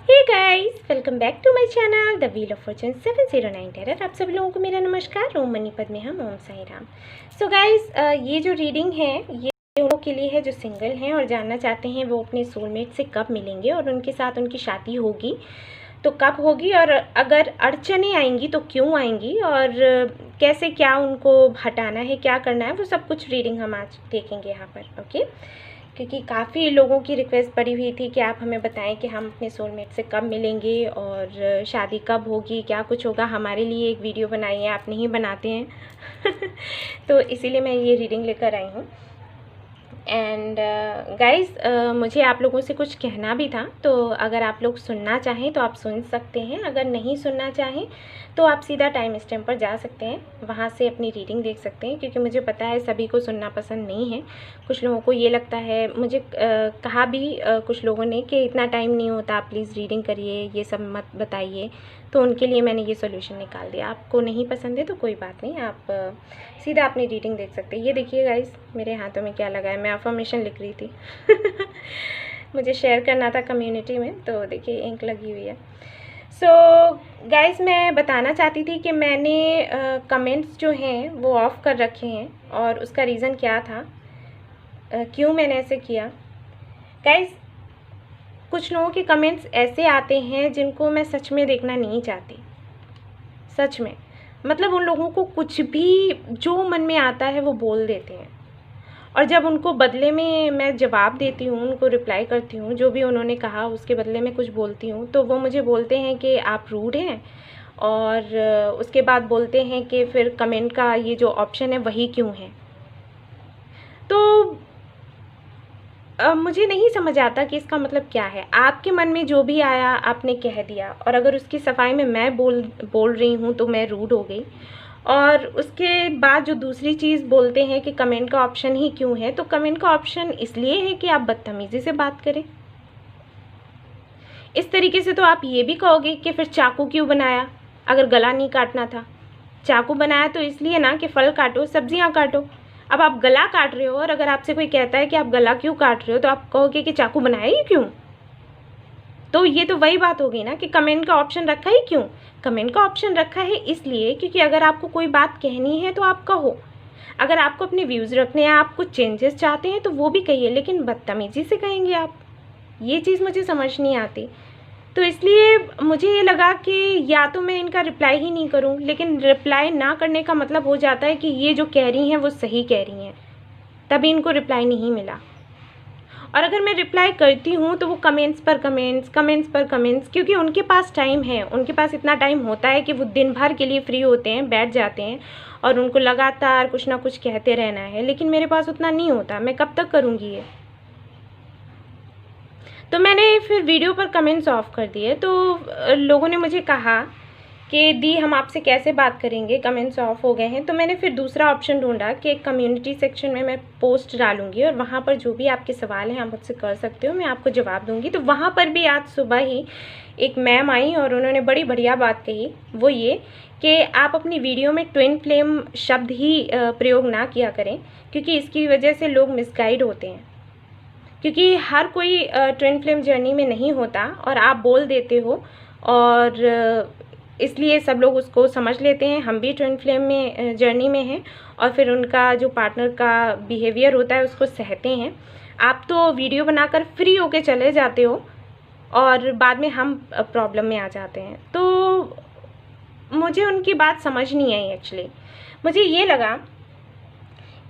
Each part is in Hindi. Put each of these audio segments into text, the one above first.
Hey guys, welcome back to my channel the wheel of fortune 709 terror. आप सभी लोगों को मेरा नमस्कार। ओम मनी पद्मे हम, ओम साई राम। सो गाइस, ये जो रीडिंग है ये उन लोगों के लिए है जो सिंगल हैं और जानना चाहते हैं वो अपने सोलमेट से कब मिलेंगे और उनके साथ उनकी शादी होगी तो कब होगी, और अगर अड़चनें आएंगी तो क्यों आएंगी, और कैसे क्या उनको हटाना है, क्या करना है, वो सब कुछ रीडिंग हम आज देखेंगे यहाँ पर। ओके, क्योंकि काफ़ी लोगों की रिक्वेस्ट पड़ी हुई थी कि आप हमें बताएं कि हम अपने सोलमेट से कब मिलेंगे और शादी कब होगी, क्या कुछ होगा। हमारे लिए एक वीडियो बनाइए, आप नहीं बनाते हैं तो इसीलिए मैं ये रीडिंग लेकर आई हूँ। एंड गाइस, मुझे आप लोगों से कुछ कहना भी था, तो अगर आप लोग सुनना चाहें तो आप सुन सकते हैं, अगर नहीं सुनना चाहें तो आप सीधा टाइम स्टैम्प पर जा सकते हैं, वहाँ से अपनी रीडिंग देख सकते हैं। क्योंकि मुझे पता है सभी को सुनना पसंद नहीं है। कुछ लोगों को ये लगता है, मुझे कहा भी कुछ लोगों ने कि इतना टाइम नहीं होता, आप प्लीज़ रीडिंग करिए, ये सब मत बताइए। तो उनके लिए मैंने ये सोल्यूशन निकाल दिया। आपको नहीं पसंद है तो कोई बात नहीं, आप सीधा अपनी रीडिंग देख सकते हैं। ये देखिए गाइस, मेरे हाथों में क्या लगा है, मैं अफर्मेशन लिख रही थी मुझे शेयर करना था कम्युनिटी में, तो देखिए इंक लगी हुई है। सो गाइस, मैं बताना चाहती थी कि मैंने कमेंट्स जो हैं वो ऑफ़ कर रखे हैं, और उसका रीज़न क्या था, क्यों मैंने ऐसे किया। गाइस, कुछ लोगों के कमेंट्स ऐसे आते हैं जिनको मैं सच में देखना नहीं चाहती। सच में, मतलब उन लोगों को कुछ भी जो मन में आता है वो बोल देते हैं, और जब उनको बदले में मैं जवाब देती हूँ, उनको रिप्लाई करती हूँ, जो भी उन्होंने कहा उसके बदले में कुछ बोलती हूँ, तो वो मुझे बोलते हैं कि आप रूड हैं, और उसके बाद बोलते हैं कि फिर कमेंट का ये जो ऑप्शन है वही क्यों है। तो मुझे नहीं समझ आता कि इसका मतलब क्या है। आपके मन में जो भी आया आपने कह दिया, और अगर उसकी सफाई में मैं बोल रही हूँ तो मैं रूड हो गई। और उसके बाद जो दूसरी चीज़ बोलते हैं कि कमेंट का ऑप्शन ही क्यों है, तो कमेंट का ऑप्शन इसलिए है कि आप बदतमीज़ी से बात करें। इस तरीके से तो आप ये भी कहोगे कि फिर चाकू क्यों बनाया, अगर गला नहीं काटना था। चाकू बनाया तो इसलिए ना कि फल काटो, सब्जियां काटो। अब आप गला काट रहे हो, और अगर आपसे कोई कहता है कि आप गला क्यों काट रहे हो, तो आप कहोगे कि चाकू बनाया ही क्यों। तो ये तो वही बात होगी ना कि कमेंट का ऑप्शन रखा ही क्यों। कमेंट का ऑप्शन रखा है इसलिए क्योंकि अगर आपको कोई बात कहनी है तो आप कहो। अगर आपको अपने व्यूज़ रखने हैं, आप कुछ चेंजेस चाहते हैं तो वो भी कहिए, लेकिन बदतमीज़ी से कहेंगे आप, ये चीज़ मुझे समझ नहीं आती। तो इसलिए मुझे ये लगा कि या तो मैं इनका रिप्लाई ही नहीं करूं, लेकिन रिप्लाई ना करने का मतलब हो जाता है कि ये जो कह रही हैं वो सही कह रही हैं, तभी इनको रिप्लाई नहीं मिला। और अगर मैं रिप्लाई करती हूँ तो वो कमेंट्स पर कमेंट्स, क्योंकि उनके पास टाइम है, उनके पास इतना टाइम होता है कि वो दिन भर के लिए फ्री होते हैं, बैठ जाते हैं, और उनको लगातार कुछ ना कुछ कहते रहना है। लेकिन मेरे पास उतना नहीं होता, मैं कब तक करूँगी ये। तो मैंने फिर वीडियो पर कमेंट्स ऑफ कर दिए। तो लोगों ने मुझे कहा कि दी हम आपसे कैसे बात करेंगे, कमेंट्स ऑफ हो गए हैं। तो मैंने फिर दूसरा ऑप्शन ढूंढा कि कम्युनिटी सेक्शन में मैं पोस्ट डालूंगी, और वहाँ पर जो भी आपके सवाल हैं आप मुझसे कर सकते हो, मैं आपको जवाब दूंगी। तो वहाँ पर भी आज सुबह ही एक मैम आई और उन्होंने बड़ी बढ़िया बात कही, वो ये कि आप अपनी वीडियो में ट्विन फ्लेम शब्द ही प्रयोग ना किया करें, क्योंकि इसकी वजह से लोग मिसगाइड होते हैं। क्योंकि हर कोई ट्विन फ्लेम जर्नी में नहीं होता, और आप बोल देते हो, और इसलिए सब लोग उसको समझ लेते हैं हम भी ट्विन फ्लेम में जर्नी में हैं, और फिर उनका जो पार्टनर का बिहेवियर होता है उसको सहते हैं। आप तो वीडियो बनाकर फ्री होके चले जाते हो, और बाद में हम प्रॉब्लम में आ जाते हैं। तो मुझे उनकी बात समझ नहीं आई एक्चुअली। मुझे ये लगा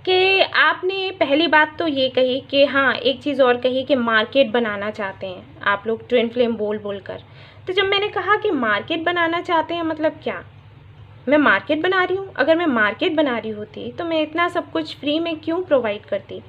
कि आपने पहली बात तो ये कही कि हाँ, एक चीज़ और कही कि मार्केट बनाना चाहते हैं आप लोग ट्विन फ्लेम बोल कर। तो जब मैंने कहा कि मार्केट बनाना चाहते हैं, मतलब क्या मैं मार्केट बना रही हूँ? अगर मैं मार्केट बना रही होती तो मैं इतना सब कुछ फ्री में क्यों प्रोवाइड करती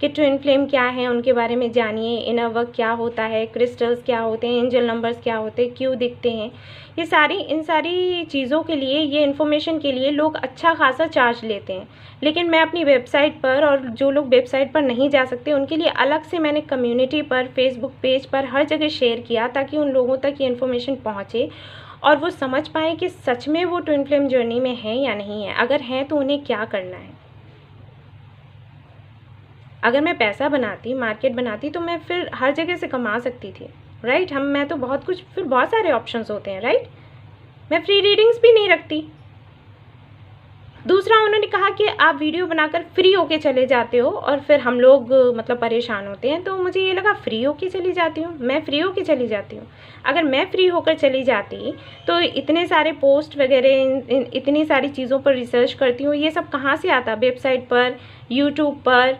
कि ट्विन फ्लेम क्या है, उनके बारे में जानिए, इनर वर्क क्या होता है, क्रिस्टल्स क्या होते हैं, एंजल नंबर्स क्या होते हैं, क्यों दिखते हैं, इन सारी चीज़ों के लिए, ये इन्फॉर्मेशन के लिए लोग अच्छा खासा चार्ज लेते हैं। लेकिन मैं अपनी वेबसाइट पर, और जो लोग वेबसाइट पर नहीं जा सकते उनके लिए अलग से मैंने कम्युनिटी पर, फेसबुक पेज पर, हर जगह शेयर किया, ताकि उन लोगों तक ये इन्फॉर्मेशन पहुँचे और वो समझ पाएँ कि सच में वो ट्विन फ्लेम जर्नी में हैं या नहीं है। अगर हैं तो उन्हें क्या करना है। अगर मैं पैसा बनाती, मार्केट बनाती, तो मैं फिर हर जगह से कमा सकती थी। राइट। मैं तो बहुत कुछ, फिर बहुत सारे ऑप्शंस होते हैं, राइट। मैं फ्री रीडिंग्स भी नहीं रखती। दूसरा, उन्होंने कहा कि आप वीडियो बनाकर फ्री होके चले जाते हो और फिर हम लोग मतलब परेशान होते हैं। तो मुझे ये लगा फ्री होके चली जाती हूँ, मैं फ्री होके चली जाती हूँ। अगर मैं फ्री होकर चली जाती तो इतने सारे पोस्ट वगैरह, इतनी सारी चीज़ों पर रिसर्च करती हूँ, ये सब कहाँ से आता? वेबसाइट पर, यूट्यूब पर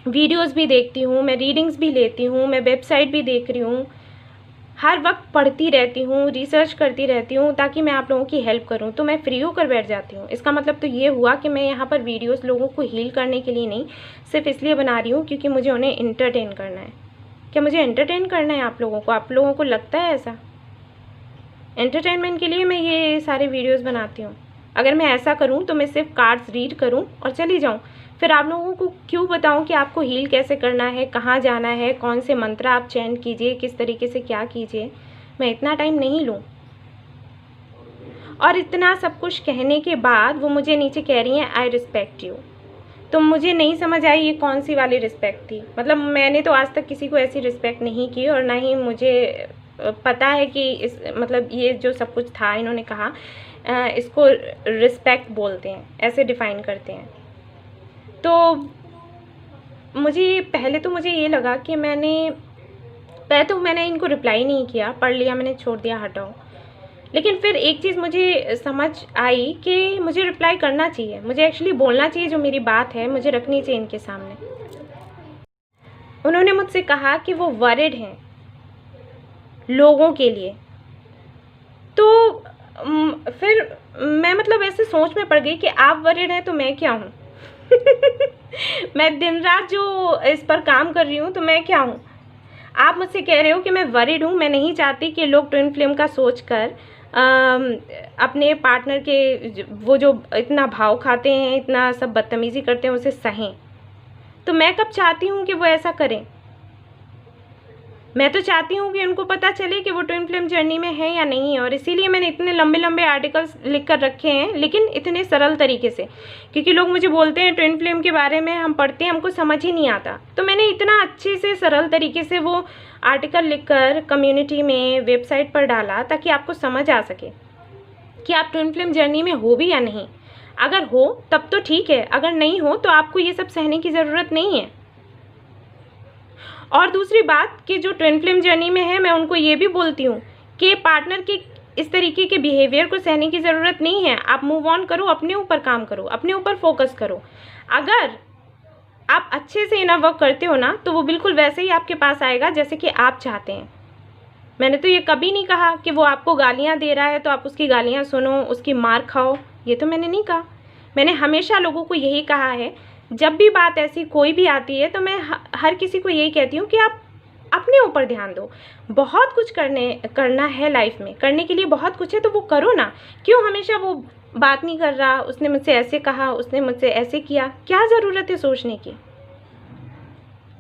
वीडियोज़ भी देखती हूँ, मैं रीडिंग्स भी लेती हूँ, मैं वेबसाइट भी देख रही हूँ, हर वक्त पढ़ती रहती हूँ, रिसर्च करती रहती हूँ ताकि मैं आप लोगों की हेल्प करूँ। तो मैं फ्री होकर बैठ जाती हूँ। इसका मतलब तो ये हुआ कि मैं यहाँ पर वीडियोस लोगों को हील करने के लिए नहीं, सिर्फ इसलिए बना रही हूँ क्योंकि मुझे उन्हें एंटरटेन करना है। क्या मुझे एंटरटेन करना है आप लोगों को? आप लोगों को लगता है ऐसा? एंटरटेनमेंट के लिए मैं ये सारे वीडियोज़ बनाती हूँ। अगर मैं ऐसा करूँ तो मैं सिर्फ कार्ड्स रीड करूँ और चली जाऊँ, फिर आप लोगों को क्यों बताऊं कि आपको हील कैसे करना है, कहाँ जाना है, कौन से मंत्र आप चैन कीजिए, किस तरीके से क्या कीजिए। मैं इतना टाइम नहीं लूँ। और इतना सब कुछ कहने के बाद वो मुझे नीचे कह रही हैं आई रिस्पेक्ट यू। तो मुझे नहीं समझ आई ये कौन सी वाली रिस्पेक्ट थी। मतलब मैंने तो आज तक किसी को ऐसी रिस्पेक्ट नहीं की और ना ही मुझे पता है कि इस मतलब ये जो सब कुछ था इन्होंने कहा इसको रिस्पेक्ट बोलते हैं, ऐसे डिफ़ाइन करते हैं। तो पहले तो मुझे ये लगा कि मैंने इनको रिप्लाई नहीं किया, पढ़ लिया मैंने, छोड़ दिया, हटाओ। लेकिन फिर एक चीज़ मुझे समझ आई कि मुझे रिप्लाई करना चाहिए, मुझे एक्चुअली बोलना चाहिए, जो मेरी बात है मुझे रखनी चाहिए इनके सामने। उन्होंने मुझसे कहा कि वो वरिड हैं लोगों के लिए। तो फिर मैं मतलब ऐसे सोच में पड़ गई कि आप वरिड हैं तो मैं क्या हूँ? मैं दिन रात जो इस पर काम कर रही हूँ तो मैं क्या हूँ? आप मुझसे कह रहे हो कि मैं वरिड हूँ। मैं नहीं चाहती कि लोग ट्विन फ्लेम का सोचकर अपने पार्टनर के वो जो इतना भाव खाते हैं, इतना सब बदतमीज़ी करते हैं, उसे सहें। तो मैं कब चाहती हूँ कि वो ऐसा करें? मैं तो चाहती हूँ कि उनको पता चले कि वो ट्विन फ्लेम जर्नी में है या नहीं है। और इसीलिए मैंने इतने लंबे लंबे आर्टिकल्स लिख कर रखे हैं, लेकिन इतने सरल तरीके से, क्योंकि लोग मुझे बोलते हैं ट्विन फ्लेम के बारे में हम पढ़ते हैं, हमको समझ ही नहीं आता। तो मैंने इतना अच्छे से सरल तरीके से वो आर्टिकल लिखकर कम्युनिटी में, वेबसाइट पर डाला ताकि आपको समझ आ सके कि आप ट्विन फ्लेम जर्नी में हो भी या नहीं। अगर हो तब तो ठीक है, अगर नहीं हो तो आपको ये सब सहने की ज़रूरत नहीं है। और दूसरी बात कि जो ट्विन फ्लेम जर्नी में है, मैं उनको ये भी बोलती हूँ कि पार्टनर के इस तरीके के बिहेवियर को सहने की ज़रूरत नहीं है। आप मूव ऑन करो, अपने ऊपर काम करो, अपने ऊपर फोकस करो। अगर आप अच्छे से इनर वर्क करते हो ना, तो वो बिल्कुल वैसे ही आपके पास आएगा जैसे कि आप चाहते हैं। मैंने तो ये कभी नहीं कहा कि वो आपको गालियाँ दे रहा है तो आप उसकी गालियाँ सुनो, उसकी मार खाओ। ये तो मैंने नहीं कहा। मैंने हमेशा लोगों को यही कहा है, जब भी बात ऐसी कोई भी आती है तो मैं हर किसी को यही कहती हूँ कि आप अपने ऊपर ध्यान दो। बहुत कुछ करना है लाइफ में, करने के लिए बहुत कुछ है, तो वो करो ना। क्यों हमेशा वो बात नहीं कर रहा, उसने मुझसे ऐसे कहा, उसने मुझसे ऐसे किया, क्या ज़रूरत है सोचने की?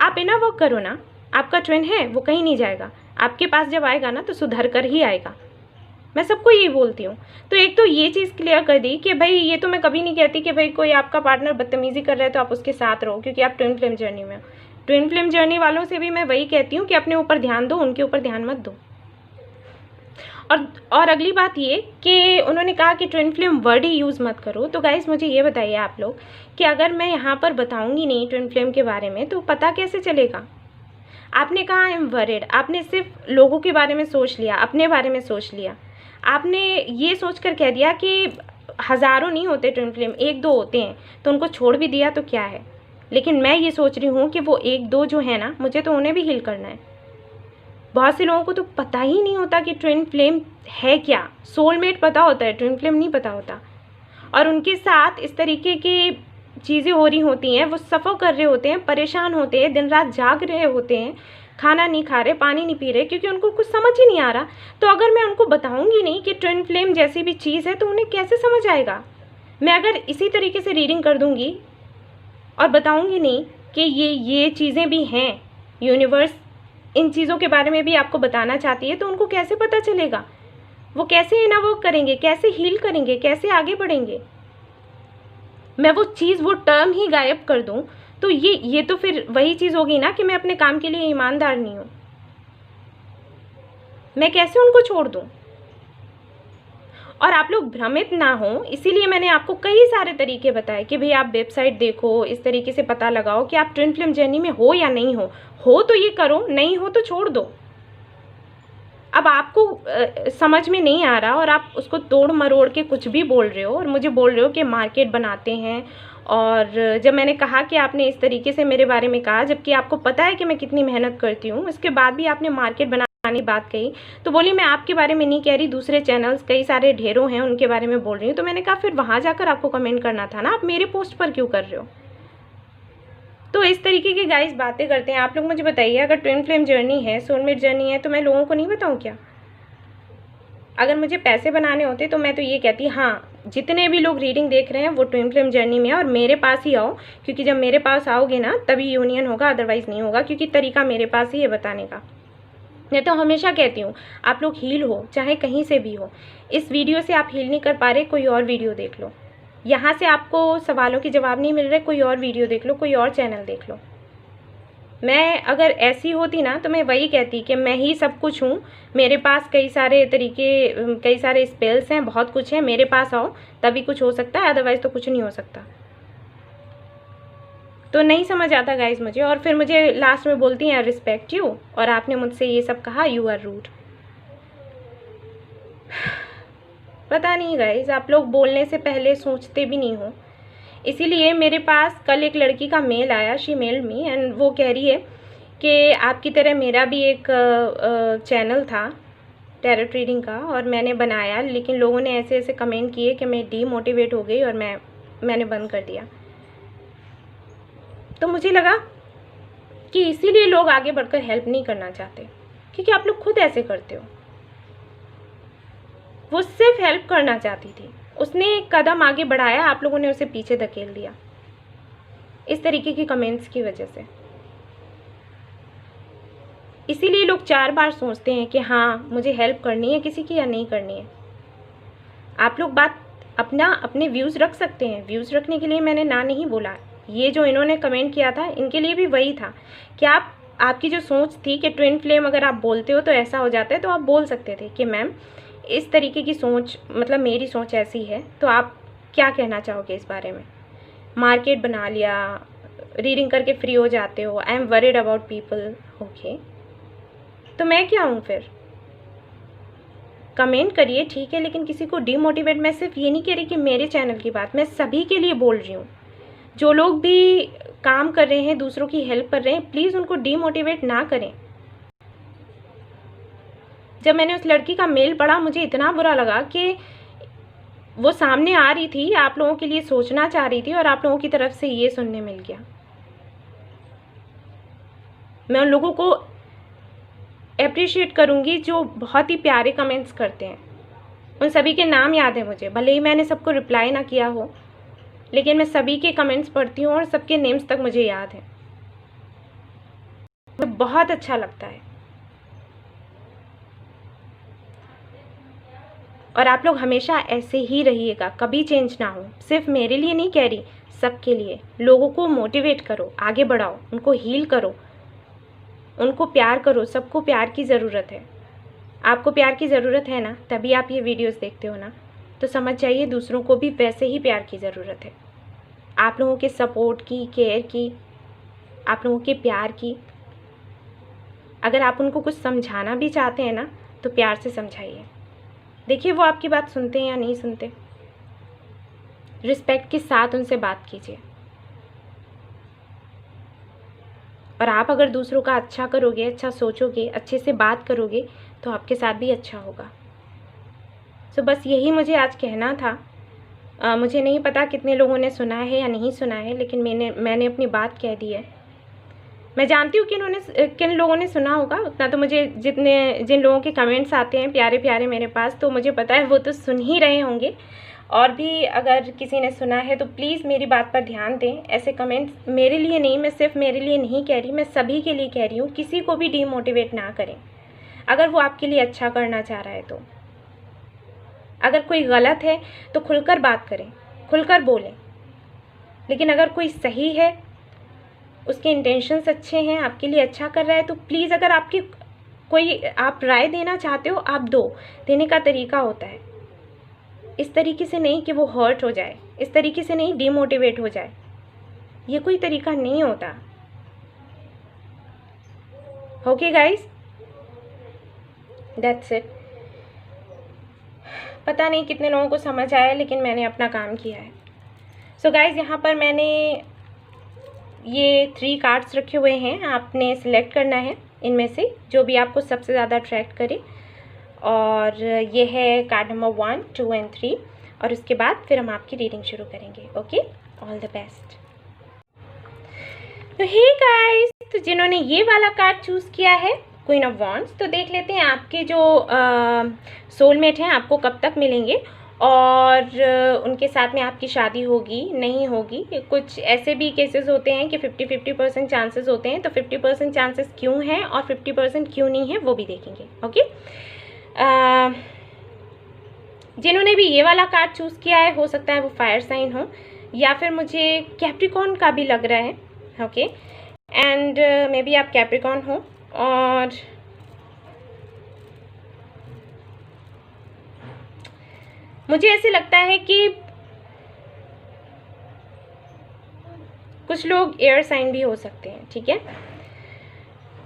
आप इनर वर्क करो ना। आपका ट्विन है, वो कहीं नहीं जाएगा। आपके पास जब आएगा ना तो सुधर कर ही आएगा। मैं सबको यही बोलती हूँ। तो एक तो ये चीज़ क्लियर कर दी कि भाई ये तो मैं कभी नहीं कहती कि भाई कोई आपका पार्टनर बदतमीज़ी कर रहा है तो आप उसके साथ रहो, क्योंकि आप ट्विन फ्लेम जर्नी में हो। ट्विन फ्लेम जर्नी वालों से भी मैं वही कहती हूँ कि अपने ऊपर ध्यान दो, उनके ऊपर ध्यान मत दो। और अगली बात ये कि उन्होंने कहा कि ट्विन फ्लेम वर्ड ही यूज़ मत करो। तो गाइस मुझे ये बताइए आप लोग कि अगर मैं यहाँ पर बताऊँगी नहीं ट्विन फ्लेम के बारे में तो पता कैसे चलेगा? आपने कहा आई एम वरिड, आपने सिर्फ लोगों के बारे में सोच लिया, अपने बारे में सोच लिया। आपने ये सोचकर कह दिया कि हज़ारों नहीं होते ट्विन फ्लेम, 1-2 होते हैं, तो उनको छोड़ भी दिया तो क्या है। लेकिन मैं ये सोच रही हूँ कि वो 1-2 जो है ना, मुझे तो उन्हें भी हील करना है। बहुत से लोगों को तो पता ही नहीं होता कि ट्विन फ्लेम है क्या। सोलमेट पता होता है, ट्विन फ्लेम नहीं पता होता। और उनके साथ इस तरीके की चीज़ें हो रही होती हैं, वो सफ़र कर रहे होते हैं, परेशान होते हैं, दिन रात जाग रहे होते हैं, खाना नहीं खा रहे, पानी नहीं पी रहे, क्योंकि उनको कुछ समझ ही नहीं आ रहा। तो अगर मैं उनको बताऊंगी नहीं कि ट्विन फ्लेम जैसी भी चीज़ है तो उन्हें कैसे समझ आएगा? मैं अगर इसी तरीके से रीडिंग कर दूंगी और बताऊंगी नहीं कि ये चीज़ें भी हैं, यूनिवर्स इन चीज़ों के बारे में भी आपको बताना चाहती है, तो उनको कैसे पता चलेगा? वो कैसे इनर वर्क करेंगे, कैसे हील करेंगे, कैसे आगे बढ़ेंगे? मैं वो चीज़, वो टर्म ही गायब कर दूं तो ये तो फिर वही चीज़ होगी ना कि मैं अपने काम के लिए ईमानदार नहीं हूँ। मैं कैसे उनको छोड़ दूँ? और आप लोग भ्रमित ना हो, इसीलिए मैंने आपको कई सारे तरीके बताए कि भाई आप वेबसाइट देखो, इस तरीके से पता लगाओ कि आप ट्विन फ्लेम जर्नी में हो या नहीं हो तो ये करो, नहीं हो तो छोड़ दो। अब आपको समझ में नहीं आ रहा और आप उसको तोड़ मरोड़ के कुछ भी बोल रहे हो और मुझे बोल रहे हो कि मार्केट बनाते हैं। और जब मैंने कहा कि आपने इस तरीके से मेरे बारे में कहा, जबकि आपको पता है कि मैं कितनी मेहनत करती हूँ, इसके बाद भी आपने मार्केट बनाने की बात कही, तो बोली मैं आपके बारे में नहीं कह रही, दूसरे चैनल्स कई सारे ढेरों हैं उनके बारे में बोल रही हूँ। तो मैंने कहा फिर वहाँ जाकर आपको कमेंट करना था ना, आप मेरे पोस्ट पर क्यों कर रहे हो? तो इस तरीके की गाइस बातें करते हैं आप लोग। मुझे बताइए, अगर ट्विन फ्लेम जर्नी है, सोलमेट जर्नी है, तो मैं लोगों को नहीं बताऊँ क्या? अगर मुझे पैसे बनाने होते तो मैं तो ये कहती, हाँ जितने भी लोग रीडिंग देख रहे हैं वो ट्विन फ्लेम जर्नी में है और मेरे पास ही आओ, क्योंकि जब मेरे पास आओगे ना तभी यूनियन होगा, अदरवाइज़ नहीं होगा, क्योंकि तरीका मेरे पास ही है बताने का। मैं तो हमेशा कहती हूँ आप लोग हील हो, चाहे कहीं से भी हो। इस वीडियो से आप हील नहीं कर पा रहे, कोई और वीडियो देख लो। यहाँ से आपको सवालों के जवाब नहीं मिल रहे, कोई और वीडियो देख लो, कोई और चैनल देख लो। मैं अगर ऐसी होती ना तो मैं वही कहती कि मैं ही सब कुछ हूँ, मेरे पास कई सारे तरीके, कई सारे स्पेल्स हैं, बहुत कुछ है, मेरे पास आओ तभी कुछ हो सकता है, अदरवाइज़ तो कुछ नहीं हो सकता। तो नहीं समझ आता गाइज मुझे, और फिर मुझे लास्ट में बोलती हैं आई रिस्पेक्ट यू, और आपने मुझसे ये सब कहा, यू आर रूड। पता नहीं गाइज, आप लोग बोलने से पहले सोचते भी नहीं हो। इसीलिए मेरे पास कल एक लड़की का मेल आया, शी मेल्ड मी, एंड वो कह रही है कि आपकी तरह मेरा भी एक चैनल था टैरोट रीडिंग का और मैंने बनाया, लेकिन लोगों ने ऐसे ऐसे कमेंट किए कि मैं डीमोटिवेट हो गई और मैंने बंद कर दिया। तो मुझे लगा कि इसीलिए लोग आगे बढ़कर हेल्प नहीं करना चाहते, क्योंकि आप लोग खुद ऐसे करते हो। वो सिर्फ हेल्प करना चाहती थी, उसने एक कदम आगे बढ़ाया, आप लोगों ने उसे पीछे धकेल दिया इस तरीके की कमेंट्स की वजह से। इसीलिए लोग 4 बार सोचते हैं कि हाँ मुझे हेल्प करनी है किसी की या नहीं करनी है। आप लोग बात अपने व्यूज़ रख सकते हैं, व्यूज़ रखने के लिए मैंने ना नहीं बोला। ये जो इन्होंने कमेंट किया था इनके लिए भी वही था कि आपकी जो सोच थी कि ट्विन फ्लेम अगर आप बोलते हो तो ऐसा हो जाता है, तो आप बोल सकते थे कि मैम इस तरीके की सोच, मतलब मेरी सोच ऐसी है, तो आप क्या कहना चाहोगे इस बारे में? मार्केट बना लिया, रीडिंग करके फ्री हो जाते हो, I am worried about people. Okay, तो मैं क्या हूँ फिर? कमेंट करिए ठीक है, लेकिन किसी को डीमोटिवेट, मैं सिर्फ ये नहीं कह रही कि मेरे चैनल की बात, मैं सभी के लिए बोल रही हूँ। जो लोग भी काम कर रहे हैं, दूसरों की हेल्प कर रहे हैं, प्लीज़ उनको डीमोटिवेट ना करें। जब मैंने उस लड़की का मेल पढ़ा मुझे इतना बुरा लगा कि वो सामने आ रही थी, आप लोगों के लिए सोचना चाह रही थी और आप लोगों की तरफ से ये सुनने मिल गया। मैं उन लोगों को अप्रिशिएट करूँगी जो बहुत ही प्यारे कमेंट्स करते हैं, उन सभी के नाम याद है मुझे, भले ही मैंने सबको रिप्लाई ना किया हो, लेकिन मैं सभी के कमेंट्स पढ़ती हूँ और सबके नेम्स तक मुझे याद है। मुझे बहुत अच्छा लगता है। और आप लोग हमेशा ऐसे ही रहिएगा, कभी चेंज ना हो। सिर्फ मेरे लिए नहीं कह रही, सबके लिए। लोगों को मोटिवेट करो, आगे बढ़ाओ, उनको हील करो, उनको प्यार करो। सबको प्यार की ज़रूरत है। आपको प्यार की ज़रूरत है ना, तभी आप ये वीडियोस देखते हो ना, तो समझ जाइए दूसरों को भी वैसे ही प्यार की ज़रूरत है। आप लोगों के सपोर्ट की, केयर की, आप लोगों के प्यार की। अगर आप उनको कुछ समझाना भी चाहते हैं ना, तो प्यार से समझाइए। देखिए वो आपकी बात सुनते हैं या नहीं सुनते। रिस्पेक्ट के साथ उनसे बात कीजिए। और आप अगर दूसरों का अच्छा करोगे, अच्छा सोचोगे, अच्छे से बात करोगे, तो आपके साथ भी अच्छा होगा। सो बस यही मुझे आज कहना था। मुझे नहीं पता कितने लोगों ने सुना है या नहीं सुना है, लेकिन मैंने अपनी बात कह दी है। मैं जानती हूँ कि किन लोगों ने सुना होगा, उतना तो मुझे जिन लोगों के कमेंट्स आते हैं प्यारे प्यारे मेरे पास, तो मुझे पता है वो तो सुन ही रहे होंगे। और भी अगर किसी ने सुना है तो प्लीज़ मेरी बात पर ध्यान दें। ऐसे कमेंट्स मेरे लिए नहीं, मैं सिर्फ मेरे लिए नहीं कह रही, मैं सभी के लिए कह रही हूँ। किसी को भी डीमोटिवेट ना करें अगर वो आपके लिए अच्छा करना चाह रहा है तो। अगर कोई गलत है तो खुलकर बात करें, खुलकर बोलें। लेकिन अगर कोई सही है, उसके इंटेंशंस अच्छे हैं, आपके लिए अच्छा कर रहा है, तो प्लीज़ अगर आपकी कोई आप राय देना चाहते हो, आप दो। देने का तरीका होता है, इस तरीके से नहीं कि वो हर्ट हो जाए, इस तरीके से नहीं डिमोटिवेट हो जाए, ये कोई तरीका नहीं होता। Okay guys, that's it. पता नहीं कितने लोगों को समझ आया, लेकिन मैंने अपना काम किया है। सो गाइस, यहाँ पर मैंने ये 3 कार्ड्स रखे हुए हैं, आपने सिलेक्ट करना है इनमें से जो भी आपको सबसे ज़्यादा अट्रैक्ट करे। और ये है कार्ड नंबर 1, 2 एंड 3। और उसके बाद फिर हम आपकी रीडिंग शुरू करेंगे। Okay, all the best. तो हे गाइस, तो जिन्होंने ये वाला कार्ड चूज़ किया है, क्वीन ऑफ वॉन्ड्स, तो देख लेते हैं आपके जो सोलमेट हैं आपको कब तक मिलेंगे और उनके साथ में आपकी शादी होगी नहीं होगी। कुछ ऐसे भी केसेस होते हैं कि 50-50% चांसेस होते हैं, तो 50% चांसेस क्यों हैं और 50% क्यों नहीं है वो भी देखेंगे। ओके, जिन्होंने भी ये वाला कार्ड चूज़ किया है, हो सकता है वो फायर साइन हो या फिर मुझे कैप्रिकॉर्न का भी लग रहा है। ओके, एंड मे बी आप कैप्रिकॉर्न हो। और मुझे ऐसे लगता है कि कुछ लोग एयर साइन भी हो सकते हैं। ठीक है,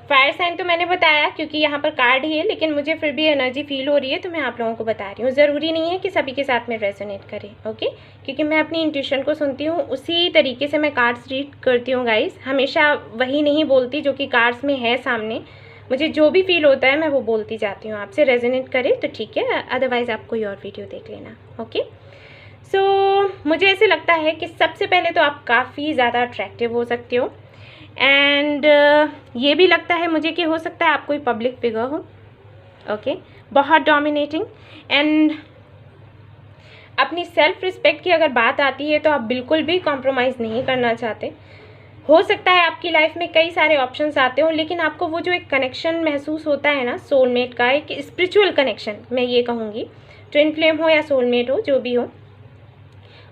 फायर साइन तो मैंने बताया क्योंकि यहाँ पर कार्ड ही है, लेकिन मुझे फिर भी एनर्जी फील हो रही है तो मैं आप लोगों को बता रही हूँ। ज़रूरी नहीं है कि सभी के साथ में रेजोनेट करे। ओके, क्योंकि मैं अपनी इंट्यूशन को सुनती हूँ, उसी तरीके से मैं कार्ड्स रीड करती हूँ गाइस। हमेशा वही नहीं बोलती जो कि कार्ड्स में है सामने। मुझे जो भी फील होता है मैं वो बोलती जाती हूँ। आपसे रेजोनेट करे तो ठीक है, अदरवाइज़ आप कोई और वीडियो देख लेना। ओके, सो मुझे ऐसे लगता है कि सबसे पहले तो आप काफ़ी ज़्यादा अट्रैक्टिव हो सकते हो। एंड ये भी लगता है मुझे कि हो सकता है आप कोई पब्लिक फिगर हो। ओके, बहुत डोमिनेटिंग। एंड अपनी सेल्फ रिस्पेक्ट की अगर बात आती है तो आप बिल्कुल भी कॉम्प्रोमाइज़ नहीं करना चाहते। हो सकता है आपकी लाइफ में कई सारे ऑप्शंस आते हो, लेकिन आपको वो जो एक कनेक्शन महसूस होता है ना सोलमेट का, एक स्पिरिचुअल कनेक्शन मैं ये कहूँगी, ट्विन फ्लेम हो या सोलमेट हो, जो भी हो,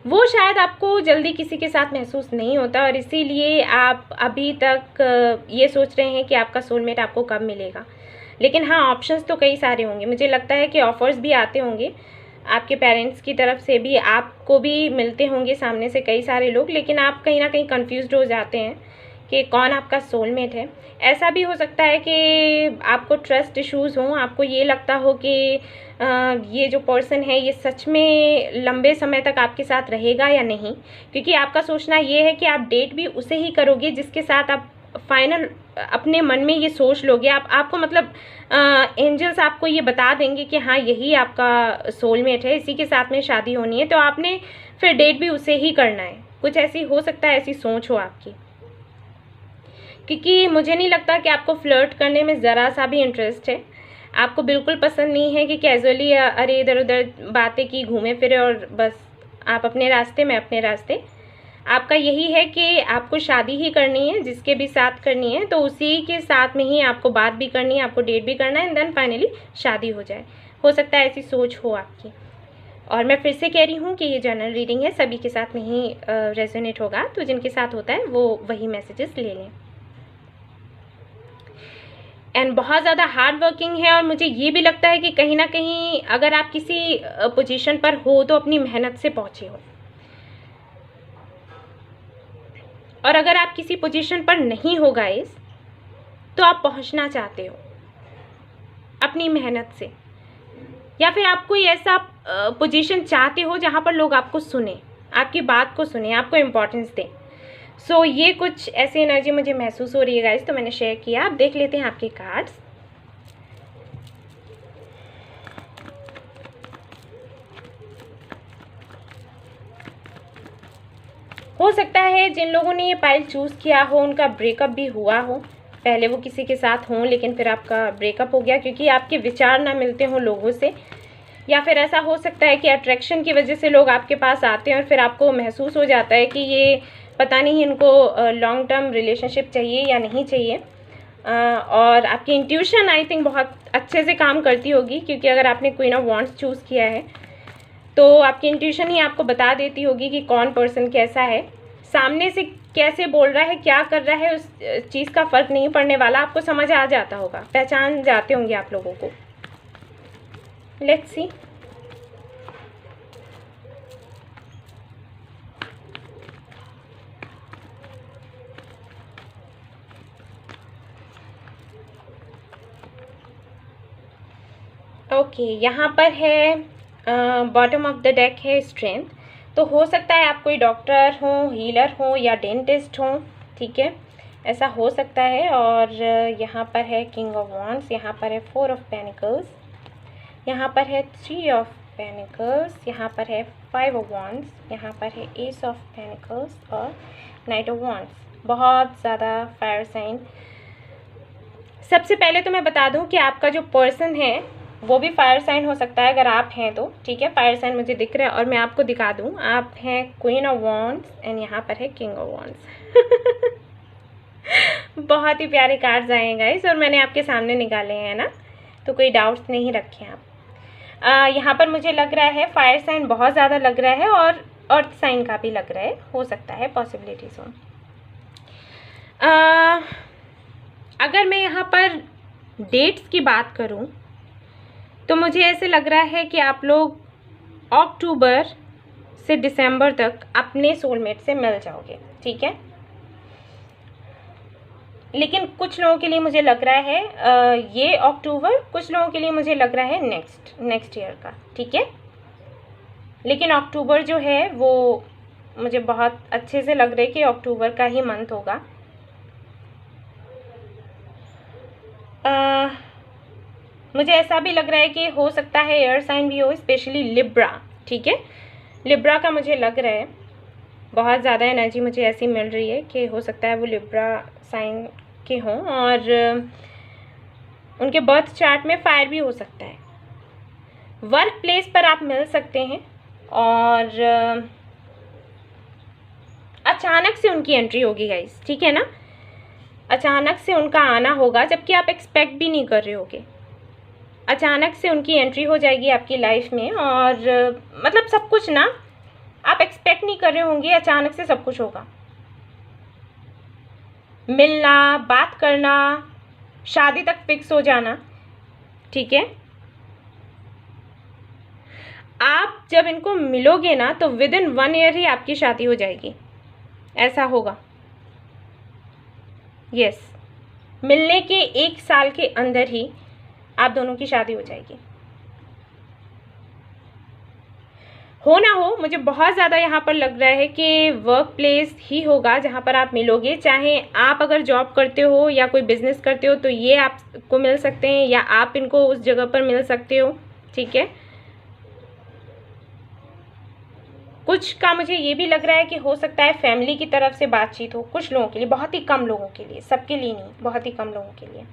वो शायद आपको जल्दी किसी के साथ महसूस नहीं होता और इसीलिए आप अभी तक ये सोच रहे हैं कि आपका सोलमेट आपको कब मिलेगा। लेकिन हाँ, ऑप्शंस तो कई सारे होंगे। मुझे लगता है कि ऑफ़र्स भी आते होंगे आपके पेरेंट्स की तरफ से भी, आपको भी मिलते होंगे सामने से कई सारे लोग, लेकिन आप कहीं ना कहीं कंफ्यूज्ड हो जाते हैं कि कौन आपका सोलमेट है। ऐसा भी हो सकता है कि आपको ट्रस्ट इश्यूज़ हों, आपको ये लगता हो कि ये जो पर्सन है ये सच में लंबे समय तक आपके साथ रहेगा या नहीं, क्योंकि आपका सोचना ये है कि आप डेट भी उसे ही करोगे जिसके साथ आप फाइनल अपने मन में ये सोच लोगे। आपको मतलब एंजल्स आपको ये बता देंगे कि हाँ यही आपका सोलमेट है, इसी के साथ में शादी होनी है, तो आपने फिर डेट भी उसे ही करना है। कुछ ऐसी हो सकता है, ऐसी सोच हो आपकी, क्योंकि मुझे नहीं लगता कि आपको फ्लर्ट करने में ज़रा सा भी इंटरेस्ट है। आपको बिल्कुल पसंद नहीं है कि कैजुअली अरे इधर उधर बातें की, घूमे फिरे और बस आप अपने रास्ते में अपने रास्ते। आपका यही है कि आपको शादी ही करनी है, जिसके भी साथ करनी है तो उसी के साथ में ही आपको बात भी करनी है, आपको डेट भी करना है, एंड देन फाइनली शादी हो जाए। हो सकता है ऐसी सोच हो आपकी। और मैं फिर से कह रही हूँ कि ये जनरल रीडिंग है, सभी के साथ नहीं रेजोनेट होगा, तो जिनके साथ होता है वो वही मैसेजेस ले लें। एंड बहुत ज़्यादा हार्ड वर्किंग है, और मुझे ये भी लगता है कि कहीं ना कहीं अगर आप किसी पोजीशन पर हो तो अपनी मेहनत से पहुँचे हो, और अगर आप किसी पोजीशन पर नहीं हो गाइस तो आप पहुंचना चाहते हो अपनी मेहनत से, या फिर आप कोई ऐसा पोजीशन चाहते हो जहां पर लोग आपको सुने, आपकी बात को सुने, आपको इम्पोर्टेंस दें। सो ये कुछ ऐसी एनर्जी मुझे महसूस हो रही है गाइस, तो मैंने शेयर किया। आप देख लेते हैं आपके कार्ड्स। हो सकता है जिन लोगों ने ये पाइल चूज़ किया हो उनका ब्रेकअप भी हुआ हो, पहले वो किसी के साथ हों लेकिन फिर आपका ब्रेकअप हो गया क्योंकि आपके विचार ना मिलते हों लोगों से, या फिर ऐसा हो सकता है कि अट्रैक्शन की वजह से लोग आपके पास आते हैं और फिर आपको महसूस हो जाता है कि ये पता नहीं इनको लॉन्ग टर्म रिलेशनशिप चाहिए या नहीं चाहिए। और आपकी इंट्यूशन आई थिंक बहुत अच्छे से काम करती होगी, क्योंकि अगर आपने क्वीन ऑफ वॉन्ड्स चूज़ किया है तो आपकी इंट्यूशन ही आपको बता देती होगी कि कौन पर्सन कैसा है, सामने से कैसे बोल रहा है, क्या कर रहा है, उस चीज़ का फ़र्क नहीं पड़ने वाला, आपको समझ आ जाता होगा, पहचान जाते होंगे आप लोगों को। Let's see. ओके, यहाँ पर है बॉटम ऑफ द डेक है स्ट्रेंथ। तो हो सकता है आप कोई डॉक्टर हो, हीलर हो या डेंटिस्ट हो, ठीक है, ऐसा हो सकता है। और यहाँ पर है किंग ऑफ वॉन्ड्स, यहाँ पर है 4 ऑफ पेनिकल्स, यहाँ पर है 3 ऑफ पेनिकल्स, यहाँ पर है 5 ऑफ वॉन्ड्स, यहाँ पर है एस ऑफ पेनिकल्स और नाइट ऑफ वॉन्ड्स। बहुत ज़्यादा फायर साइन। सबसे पहले तो मैं बता दूं कि आपका जो पर्सन है वो भी फायर साइन हो सकता है अगर आप हैं तो, ठीक है। फायर साइन मुझे दिख रहा है और मैं आपको दिखा दूं, आप हैं क्वीन ऑफ वॉन्ड्स एंड यहाँ पर है किंग ऑफ वॉन्ड्स। बहुत ही प्यारे कार्ड्स आए हैं गाइस और मैंने आपके सामने निकाले हैं ना, तो कोई डाउट्स नहीं रखे आप। यहाँ पर मुझे लग रहा है फायर साइन बहुत ज़्यादा लग रहा है और अर्थ साइन का भी लग रहा है, हो सकता है, पॉसिबिलिटीज हो। अगर मैं यहाँ पर डेट्स की बात करूँ तो मुझे ऐसे लग रहा है कि आप लोग अक्टूबर से दिसंबर तक अपने सोलमेट से मिल जाओगे, ठीक है। लेकिन कुछ लोगों के लिए मुझे लग रहा है ये अक्टूबर, कुछ लोगों के लिए मुझे लग रहा है नेक्स्ट ईयर का, ठीक है। लेकिन अक्टूबर जो है वो मुझे बहुत अच्छे से लग रहा है कि अक्टूबर का ही मंथ होगा। मुझे ऐसा भी लग रहा है कि हो सकता है एयर साइन भी हो, स्पेशली लिब्रा, ठीक है। लिब्रा का मुझे लग रहा है बहुत ज़्यादा एनर्जी मुझे ऐसी मिल रही है कि हो सकता है वो लिब्रा साइन के हों और उनके बर्थ चार्ट में फायर भी हो सकता है। वर्क प्लेस पर आप मिल सकते हैं और अचानक से उनकी एंट्री होगी गाइस, ठीक है ना। अचानक से उनका आना होगा जबकि आप एक्सपेक्ट भी नहीं कर रहे होगे। अचानक से उनकी एंट्री हो जाएगी आपकी लाइफ में और मतलब सब कुछ ना आप एक्सपेक्ट नहीं कर रहे होंगे, अचानक से सब कुछ होगा। मिलना, बात करना, शादी तक फिक्स हो जाना, ठीक है। आप जब इनको मिलोगे ना तो विद इन 1 ईयर ही आपकी शादी हो जाएगी, ऐसा होगा। यस, मिलने के 1 साल के अंदर ही आप दोनों की शादी हो जाएगी। हो ना हो, मुझे बहुत ज़्यादा यहाँ पर लग रहा है कि वर्क प्लेस ही होगा जहाँ पर आप मिलोगे। चाहे आप अगर जॉब करते हो या कोई बिजनेस करते हो तो ये आपको मिल सकते हैं या आप इनको उस जगह पर मिल सकते हो, ठीक है। कुछ का मुझे ये भी लग रहा है कि हो सकता है फैमिली की तरफ से बातचीत हो, कुछ लोगों के लिए, बहुत ही कम लोगों के लिए, सबके लिए नहीं, बहुत ही कम लोगों के लिए।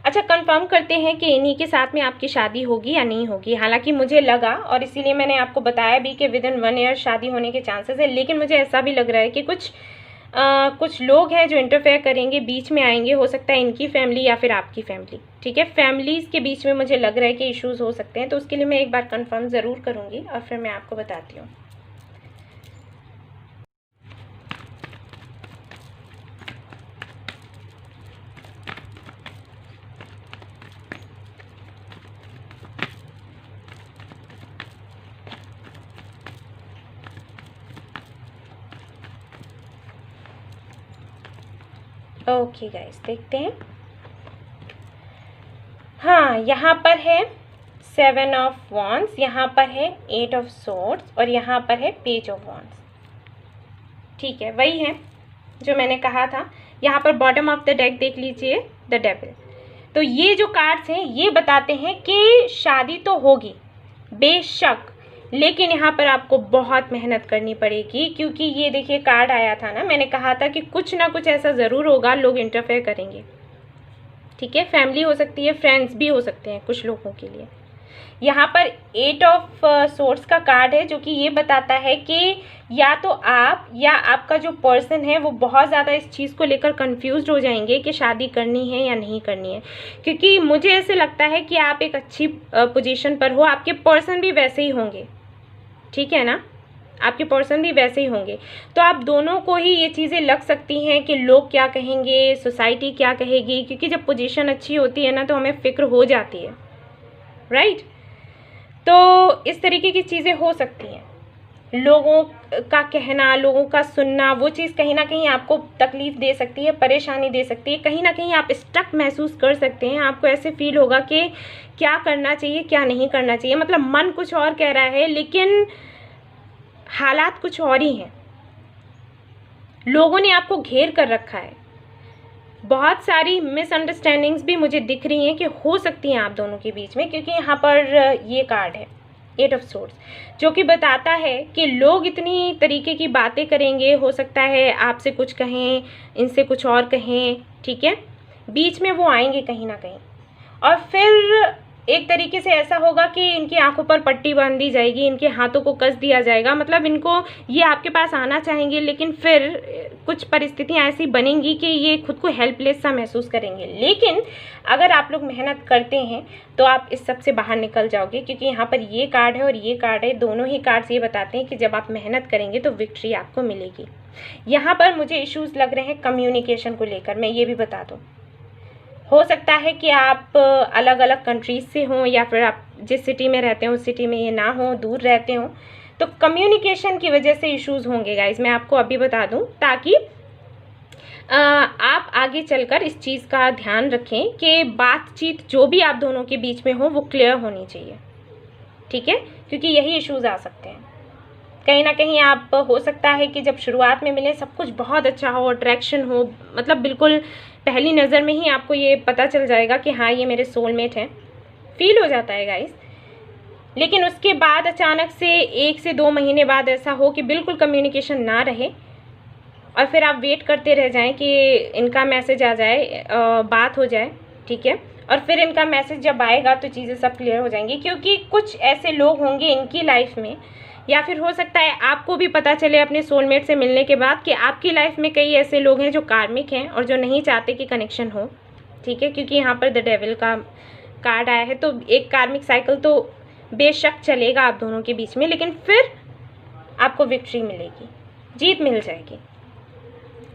अच्छा, कंफर्म करते हैं कि इन्हीं के साथ में आपकी शादी होगी या नहीं होगी। हालांकि मुझे लगा और इसीलिए मैंने आपको बताया भी कि विद इन 1 ईयर शादी होने के चांसेस है, लेकिन मुझे ऐसा भी लग रहा है कि कुछ लोग हैं जो इंटरफेयर करेंगे, बीच में आएंगे। हो सकता है इनकी फैमिली या फिर आपकी फैमिली, ठीक है। फैमिलीज़ के बीच में मुझे लग रहा है कि इश्यूज़ हो सकते हैं, तो उसके लिए मैं एक बार कंफर्म ज़रूर करूँगी और फिर मैं आपको बताती हूँ। ओके गाइस, देखते हैं। हाँ, यहाँ पर है 7 ऑफ वॉन्ड्स, यहाँ पर है 8 ऑफ सोर्ड्स और यहाँ पर है पेज ऑफ वॉन्ड्स, ठीक है। वही है जो मैंने कहा था। यहाँ पर बॉटम ऑफ द डेक देख लीजिए, द डेविल। तो ये जो कार्ड्स हैं ये बताते हैं कि शादी तो होगी बेशक, लेकिन यहाँ पर आपको बहुत मेहनत करनी पड़ेगी, क्योंकि ये देखिए कार्ड आया था ना, मैंने कहा था कि कुछ ना कुछ ऐसा ज़रूर होगा, लोग इंटरफेयर करेंगे, ठीक है। फैमिली हो सकती है, फ्रेंड्स भी हो सकते हैं कुछ लोगों के लिए। यहाँ पर 8 ऑफ सोर्ड्स का कार्ड है जो कि ये बताता है कि या तो आप या आपका जो पर्सन है वो बहुत ज़्यादा इस चीज़ को लेकर कंफ्यूज्ड हो जाएंगे कि शादी करनी है या नहीं करनी है, क्योंकि मुझे ऐसे लगता है कि आप एक अच्छी पोजीशन पर हो, आपके पर्सन भी वैसे ही होंगे, ठीक है ना, आपके पर्सन भी वैसे ही होंगे। तो आप दोनों को ही ये चीज़ें लग सकती हैं कि लोग क्या कहेंगे, सोसाइटी क्या कहेगी, क्योंकि जब पोजीशन अच्छी होती है ना तो हमें फ़िक्र हो जाती है, राइट। तो इस तरीके की चीज़ें हो सकती हैं, लोगों का कहना, लोगों का सुनना, वो चीज़ कहीं ना कहीं आपको तकलीफ़ दे सकती है, परेशानी दे सकती है, कहीं ना कहीं आप स्टक महसूस कर सकते हैं। आपको ऐसे फील होगा कि क्या करना चाहिए, क्या नहीं करना चाहिए, मतलब मन कुछ और कह रहा है लेकिन हालात कुछ और ही हैं। लोगों ने आपको घेर कर रखा है। बहुत सारी मिसअंडरस्टैंडिंग्स भी मुझे दिख रही हैं कि हो सकती हैं आप दोनों के बीच में, क्योंकि यहाँ पर ये कार्ड है 8 ऑफ सोर्ड्स, जो कि बताता है कि लोग इतनी तरीके की बातें करेंगे, हो सकता है आपसे कुछ कहें, इनसे कुछ और कहें, ठीक है, बीच में वो आएंगे कहीं ना कहीं, और फिर एक तरीके से ऐसा होगा कि इनकी आंखों पर पट्टी बांध दी जाएगी, इनके हाथों को कस दिया जाएगा, मतलब इनको ये आपके पास आना चाहेंगे लेकिन फिर कुछ परिस्थितियां ऐसी बनेंगी कि ये खुद को हेल्पलेस सा महसूस करेंगे। लेकिन अगर आप लोग मेहनत करते हैं तो आप इस सब से बाहर निकल जाओगे, क्योंकि यहाँ पर ये कार्ड है और ये कार्ड है, दोनों ही कार्ड्स ये बताते हैं कि जब आप मेहनत करेंगे तो विक्ट्री आपको मिलेगी। यहाँ पर मुझे इश्यूज़ लग रहे हैं कम्युनिकेशन को लेकर, मैं ये भी बता दूँ। हो सकता है कि आप अलग अलग कंट्रीज से हों, या फिर आप जिस सिटी में रहते हो उस सिटी में ये ना हो, दूर रहते हो, तो कम्युनिकेशन की वजह से इश्यूज़ होंगे गाइज, मैं आपको अभी बता दूं, ताकि आप आगे चलकर इस चीज़ का ध्यान रखें कि बातचीत जो भी आप दोनों के बीच में हो वो क्लियर होनी चाहिए, ठीक है, क्योंकि यही इश्यूज़ आ सकते हैं। कहीं ना कहीं आप हो सकता है कि जब शुरुआत में मिले सब कुछ बहुत अच्छा हो, अट्रैक्शन हो, मतलब बिल्कुल पहली नज़र में ही आपको ये पता चल जाएगा कि हाँ ये मेरे सोलमेट हैं, फील हो जाता है गाइस। लेकिन उसके बाद अचानक से 1 से 2 महीने बाद ऐसा हो कि बिल्कुल कम्युनिकेशन ना रहे और फिर आप वेट करते रह जाएं कि इनका मैसेज आ जाए, बात हो जाए, ठीक है, और फिर इनका मैसेज जब आएगा तो चीज़ें सब क्लियर हो जाएंगी, क्योंकि कुछ ऐसे लोग होंगे इनकी लाइफ में, या फिर हो सकता है आपको भी पता चले अपने सोलमेट से मिलने के बाद कि आपकी लाइफ में कई ऐसे लोग हैं जो कार्मिक हैं और जो नहीं चाहते कि कनेक्शन हो, ठीक है, क्योंकि यहाँ पर द डेविल का कार्ड आया है। तो एक कार्मिक साइकिल तो बेशक चलेगा आप दोनों के बीच में, लेकिन फिर आपको विक्ट्री मिलेगी, जीत मिल जाएगी।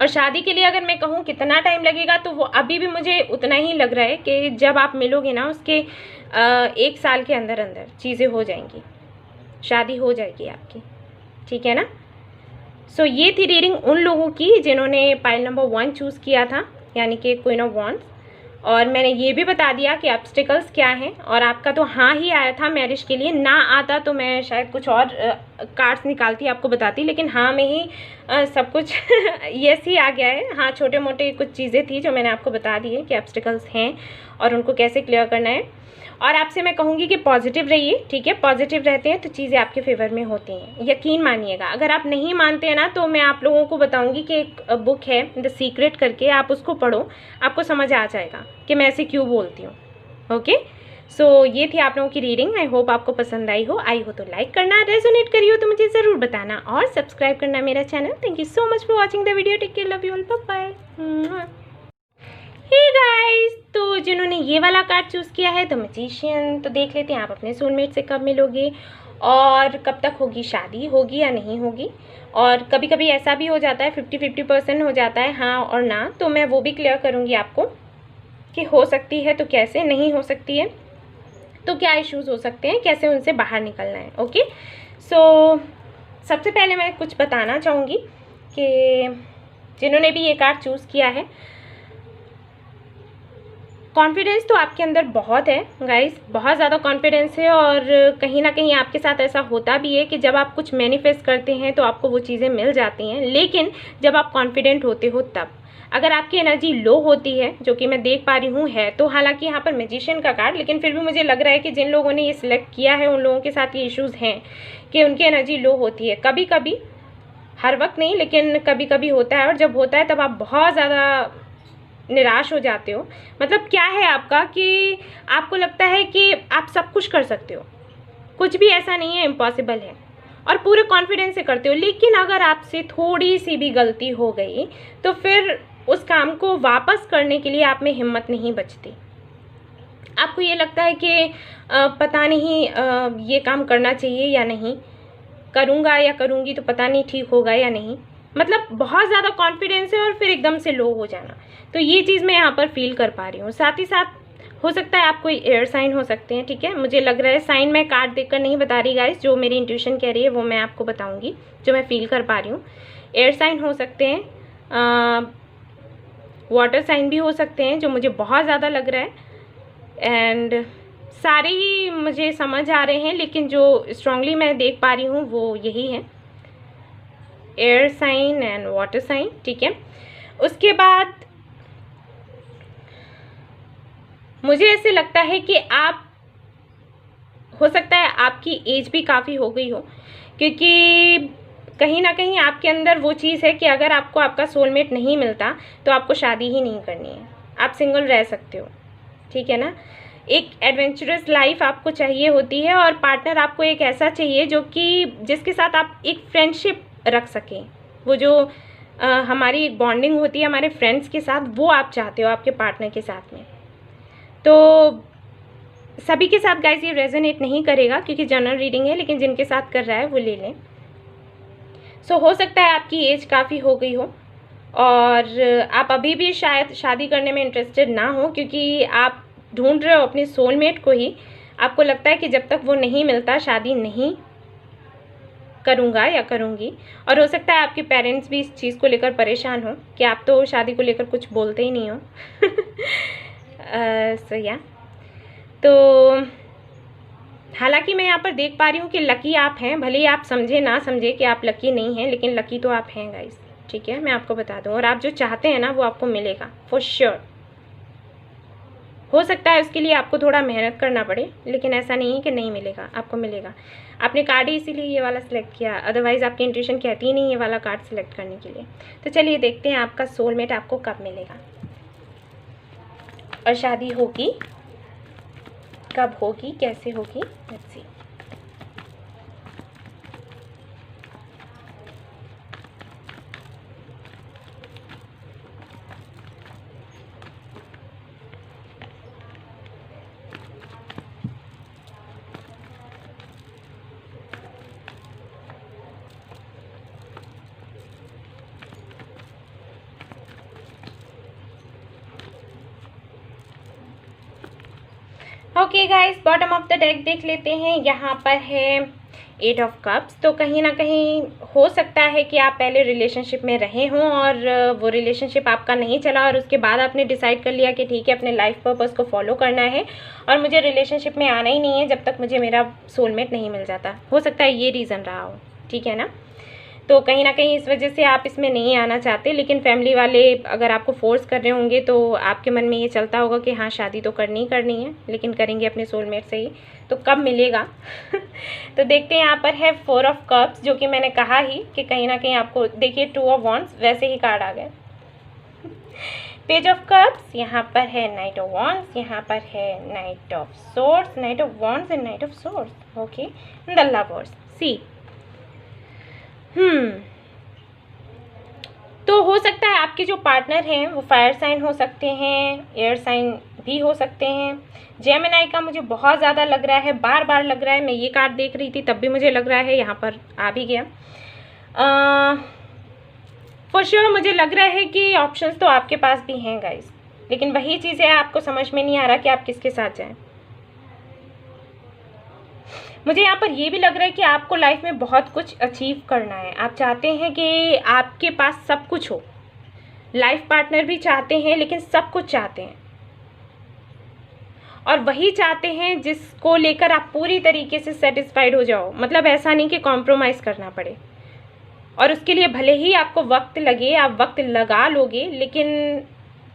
और शादी के लिए अगर मैं कहूँ कितना टाइम लगेगा, तो वो अभी भी मुझे उतना ही लग रहा है कि जब आप मिलोगे ना उसके 1 साल के अंदर अंदर चीज़ें हो जाएंगी, शादी हो जाएगी आपकी, ठीक है ना। सो ये थी रीडिंग उन लोगों की जिन्होंने पाइल नंबर 1 चूज़ किया था, यानी कि क्वीन ऑफ वॉन्ड्स, और मैंने ये भी बता दिया कि ऑब्स्टिकल्स क्या हैं। और आपका तो हाँ ही आया था मैरिज के लिए, ना आता तो मैं शायद कुछ और कार्ड्स निकालती आपको बताती, लेकिन हाँ में ही सब कुछ यस ही आ गया है। हाँ, छोटे मोटे कुछ चीज़ें थी जो मैंने आपको बता दी है कि ऑब्स्टिकल्स हैं और उनको कैसे क्लियर करना है। और आपसे मैं कहूँगी कि पॉजिटिव रहिए, ठीक है, पॉजिटिव रहते हैं तो चीज़ें आपके फेवर में होती हैं, यकीन मानिएगा। अगर आप नहीं मानते हैं ना तो मैं आप लोगों को बताऊँगी कि एक बुक है द सीक्रेट करके, आप उसको पढ़ो, आपको समझ आ जाएगा कि मैं ऐसे क्यों बोलती हूँ। ओके, सो ये थी आप लोगों की रीडिंग। आई होप आपको पसंद आई हो तो लाइक करना, रेजोनेट करी हो तो मुझे ज़रूर बताना और सब्सक्राइब करना मेरा channel. Thank you so much for watching the video. Take care, love you all, bye bye. Hey guys, तो जिन्होंने ये वाला कार्ड चूज़ किया है द मैजिशियन, तो देख लेते हैं आप अपने सोलमेट से कब मिलोगे और कब तक होगी शादी, होगी या नहीं होगी। और कभी कभी ऐसा भी हो जाता है 50-50% हो जाता है हाँ और ना, तो मैं वो भी क्लियर करूँगी आपको कि हो सकती है तो कैसे, नहीं हो सकती है तो क्या इश्यूज़ हो सकते हैं, कैसे उनसे बाहर निकलना है। ओके, सो सबसे पहले मैं कुछ बताना चाहूँगी कि जिन्होंने भी ये कार्ड चूज़ किया है, कॉन्फिडेंस तो आपके अंदर बहुत है गाइस, बहुत ज़्यादा कॉन्फिडेंस है। और कहीं ना कहीं आपके साथ ऐसा होता भी है कि जब आप कुछ मैनिफेस्ट करते हैं तो आपको वो चीज़ें मिल जाती हैं, लेकिन जब आप कॉन्फिडेंट होते हो तब। अगर आपकी एनर्जी लो होती है, जो कि मैं देख पा रही हूँ है, तो हालांकि यहाँ पर मैजिशियन का कार्ड, लेकिन फिर भी मुझे लग रहा है कि जिन लोगों ने ये सिलेक्ट किया है उन लोगों के साथ ये इश्यूज़ हैं कि उनकी एनर्जी लो होती है। कभी कभी, हर वक्त नहीं, लेकिन कभी कभी होता है, और जब होता है तब आप बहुत ज़्यादा निराश हो जाते हो। मतलब क्या है आपका कि आपको लगता है कि आप सब कुछ कर सकते हो, कुछ भी ऐसा नहीं है इम्पॉसिबल है, और पूरे कॉन्फिडेंस से करते हो। लेकिन अगर आपसे थोड़ी सी भी गलती हो गई तो फिर उस काम को वापस करने के लिए आप में हिम्मत नहीं बचती। आपको ये लगता है कि पता नहीं ये काम करना चाहिए या नहीं, करूँगा या करूँगी तो पता नहीं ठीक होगा या नहीं, मतलब बहुत ज़्यादा कॉन्फिडेंस है और फिर एकदम से लो हो जाना। तो ये चीज़ मैं यहाँ पर फील कर पा रही हूँ। साथ ही साथ हो सकता है आप कोई एयर साइन हो सकते हैं, ठीक है। मुझे लग रहा है, साइन मैं कार्ड देखकर नहीं बता रही गाइस, जो मेरी इंट्यूशन कह रही है वो मैं आपको बताऊंगी, जो मैं फील कर पा रही हूँ। एयर साइन हो सकते हैं, वाटर साइन भी हो सकते हैं, जो मुझे बहुत ज़्यादा लग रहा है। एंड सारे ही मुझे समझ आ रहे हैं, लेकिन जो स्ट्रांगली मैं देख पा रही हूँ वो यही है, air sign and water sign, ठीक है। उसके बाद मुझे ऐसे लगता है कि आप, हो सकता है आपकी एज भी काफ़ी हो गई हो, क्योंकि कहीं ना कहीं आपके अंदर वो चीज़ है कि अगर आपको आपका सोलमेट नहीं मिलता तो आपको शादी ही नहीं करनी है, आप सिंगल रह सकते हो, ठीक है ना। एक एडवेंचरस लाइफ आपको चाहिए होती है, और पार्टनर आपको एक ऐसा चाहिए जो कि जिसके साथ आप एक फ्रेंडशिप रख सकें। वो जो हमारी एक बॉन्डिंग होती है हमारे फ्रेंड्स के साथ, वो आप चाहते हो आपके पार्टनर के साथ में। तो सभी के साथ गाइस ये रेजोनेट नहीं करेगा क्योंकि जनरल रीडिंग है, लेकिन जिनके साथ कर रहा है वो ले लें। सो हो सकता है आपकी एज काफ़ी हो गई हो और आप अभी भी शायद शादी करने में इंटरेस्टेड ना हो, क्योंकि आप ढूंढ रहे हो अपने सोलमेट को ही। आपको लगता है कि जब तक वो नहीं मिलता शादी नहीं करूँगा या करूँगी। और हो सकता है आपके पेरेंट्स भी इस चीज़ को लेकर परेशान हो कि आप तो शादी को लेकर कुछ बोलते ही नहीं हो। तो हालांकि मैं यहाँ पर देख पा रही हूँ कि लकी आप हैं, भले ही आप समझे ना समझे कि आप लकी नहीं हैं, लेकिन लकी तो आप हैं गाइस, ठीक है। मैं आपको बता दूँ, और आप जो चाहते हैं ना वो आपको मिलेगा फॉर श्योर। हो सकता है उसके लिए आपको थोड़ा मेहनत करना पड़े, लेकिन ऐसा नहीं है कि नहीं मिलेगा, आपको मिलेगा। आपने कार्ड ही इसीलिए ये वाला सिलेक्ट किया, अदरवाइज़ आपकी इंट्यूशन कहती ही नहीं ये वाला कार्ड सिलेक्ट करने के लिए। तो चलिए देखते हैं आपका सोलमेट आपको कब मिलेगा और शादी होगी कब होगी, कैसे होगी, let's see. Okay guys, bottom of the deck देख लेते हैं। यहाँ पर है 8 ऑफ कप्स। तो कहीं ना कहीं हो सकता है कि आप पहले रिलेशनशिप में रहे हों और वो रिलेशनशिप आपका नहीं चला, और उसके बाद आपने डिसाइड कर लिया कि ठीक है अपने लाइफ पर्पस को फॉलो करना है और मुझे रिलेशनशिप में आना ही नहीं है जब तक मुझे मेरा सोलमेट नहीं मिल जाता। हो सकता है ये रीज़न रहा हो, ठीक है ना। तो कहीं ना कहीं इस वजह से आप इसमें नहीं आना चाहते, लेकिन फैमिली वाले अगर आपको फोर्स कर रहे होंगे तो आपके मन में ये चलता होगा कि हाँ शादी तो करनी ही करनी है, लेकिन करेंगे अपने सोलमेट से ही। तो कब मिलेगा? तो देखते हैं। यहाँ पर है 4 ऑफ कप्स, जो कि मैंने कहा ही कि कहीं ना कहीं आपको, देखिए 2 ऑफ वॉन्ड्स, वैसे ही कार्ड आ गए। पेज ऑफ कप्स, यहाँ पर है नाइट ऑफ वॉन्ड्स, यहाँ पर है knight of swords, knight of wands and knight of swords. Okay, the lovers. सी तो हो सकता है आपके जो पार्टनर हैं वो फायर साइन हो सकते हैं, एयर साइन भी हो सकते हैं। जेमिनी का मुझे बहुत ज़्यादा लग रहा है, बार बार लग रहा है। मैं ये कार्ड देख रही थी तब भी मुझे लग रहा है, यहाँ पर आ भी गया। फॉर श्योर मुझे लग रहा है कि ऑप्शंस तो आपके पास भी हैं गाइस, लेकिन वही चीज़ है, आपको समझ में नहीं आ रहा कि आप किसके साथ जाएं। मुझे यहाँ पर ये भी लग रहा है कि आपको लाइफ में बहुत कुछ अचीव करना है। आप चाहते हैं कि आपके पास सब कुछ हो, लाइफ पार्टनर भी चाहते हैं, लेकिन सब कुछ चाहते हैं, और वही चाहते हैं जिसको लेकर आप पूरी तरीके से सेटिस्फाइड हो जाओ। मतलब ऐसा नहीं कि कॉम्प्रोमाइज़ करना पड़े, और उसके लिए भले ही आपको वक्त लगे, आप वक्त लगा लोगे, लेकिन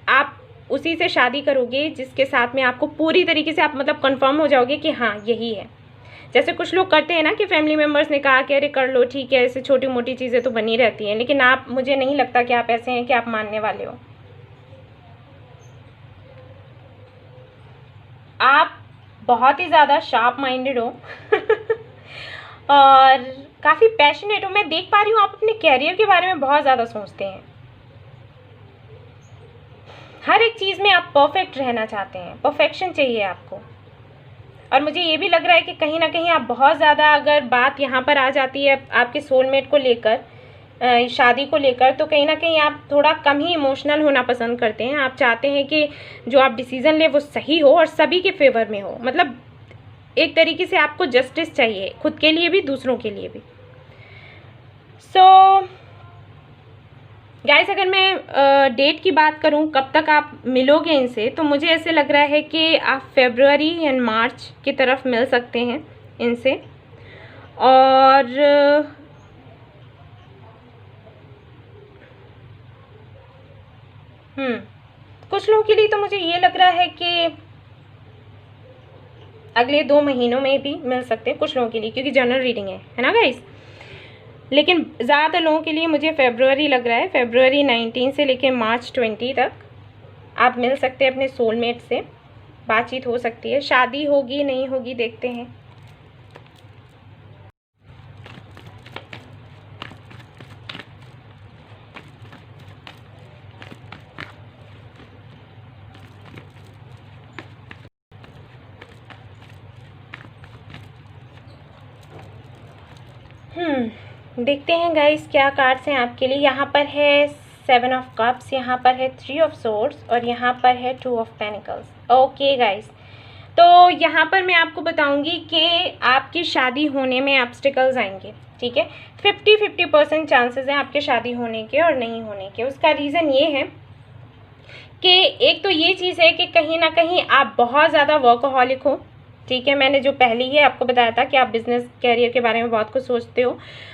आप उसी से शादी करोगे जिसके साथ में आपको पूरी तरीके से आप मतलब कंफर्म हो जाओगे कि हाँ यही है। जैसे कुछ लोग करते हैं ना कि फैमिली मेम्बर्स ने कहा कि अरे कर लो, ठीक है, ऐसे छोटी मोटी चीज़ें तो बनी रहती हैं, लेकिन आप, मुझे नहीं लगता कि आप ऐसे हैं कि आप मानने वाले हो। आप बहुत ही ज़्यादा शार्प माइंडेड हो और काफ़ी पैशनेट हो। मैं देख पा रही हूँ आप अपने कैरियर के बारे में बहुत ज़्यादा सोचते हैं। हर एक चीज़ में आप परफेक्ट रहना चाहते हैं, परफेक्शन चाहिए आपको, और मुझे ये भी लग रहा है कि कहीं ना कहीं आप बहुत ज़्यादा, अगर बात यहाँ पर आ जाती है आपके सोलमेट को लेकर, शादी को लेकर, तो कहीं ना कहीं आप थोड़ा कम ही इमोशनल होना पसंद करते हैं। आप चाहते हैं कि जो आप डिसीज़न ले वो सही हो और सभी के फेवर में हो। मतलब एक तरीके से आपको जस्टिस चाहिए, खुद के लिए भी दूसरों के लिए भी। सो गाइस, अगर मैं डेट की बात करूं कब तक आप मिलोगे इनसे, तो मुझे ऐसे लग रहा है कि आप फरवरी एंड मार्च की तरफ मिल सकते हैं इनसे। और कुछ लोगों के लिए तो मुझे ये लग रहा है कि अगले 2 महीनों में भी मिल सकते हैं कुछ लोगों के लिए, क्योंकि जनरल रीडिंग है ना गाइस। लेकिन ज़्यादातर लोगों के लिए मुझे फरवरी लग रहा है, फरवरी 19 से लेकर मार्च 20 तक आप मिल सकते हैं अपने सोलमेट से, बातचीत हो सकती है। शादी होगी नहीं होगी देखते हैं। देखते हैं गाइस क्या कार्ड्स हैं आपके लिए। यहाँ पर है 7 ऑफ कप्स, यहाँ पर है 3 ऑफ सोर्ड्स और यहाँ पर है 2 ऑफ पेनिकल्स। ओके गाइस, तो यहाँ पर मैं आपको बताऊंगी कि आपकी शादी होने में ऑब्स्टिकल्स आएंगे, ठीक है। 50-50% चांसेस हैं आपके शादी होने के और नहीं होने के। उसका रीज़न ये है कि एक तो ये चीज़ है कि कहीं ना कहीं आप बहुत ज़्यादा वर्कहॉलिक हो, ठीक है। मैंने जो पहले ही आपको बताया था कि आप बिजनेस कैरियर के बारे में बहुत कुछ सोचते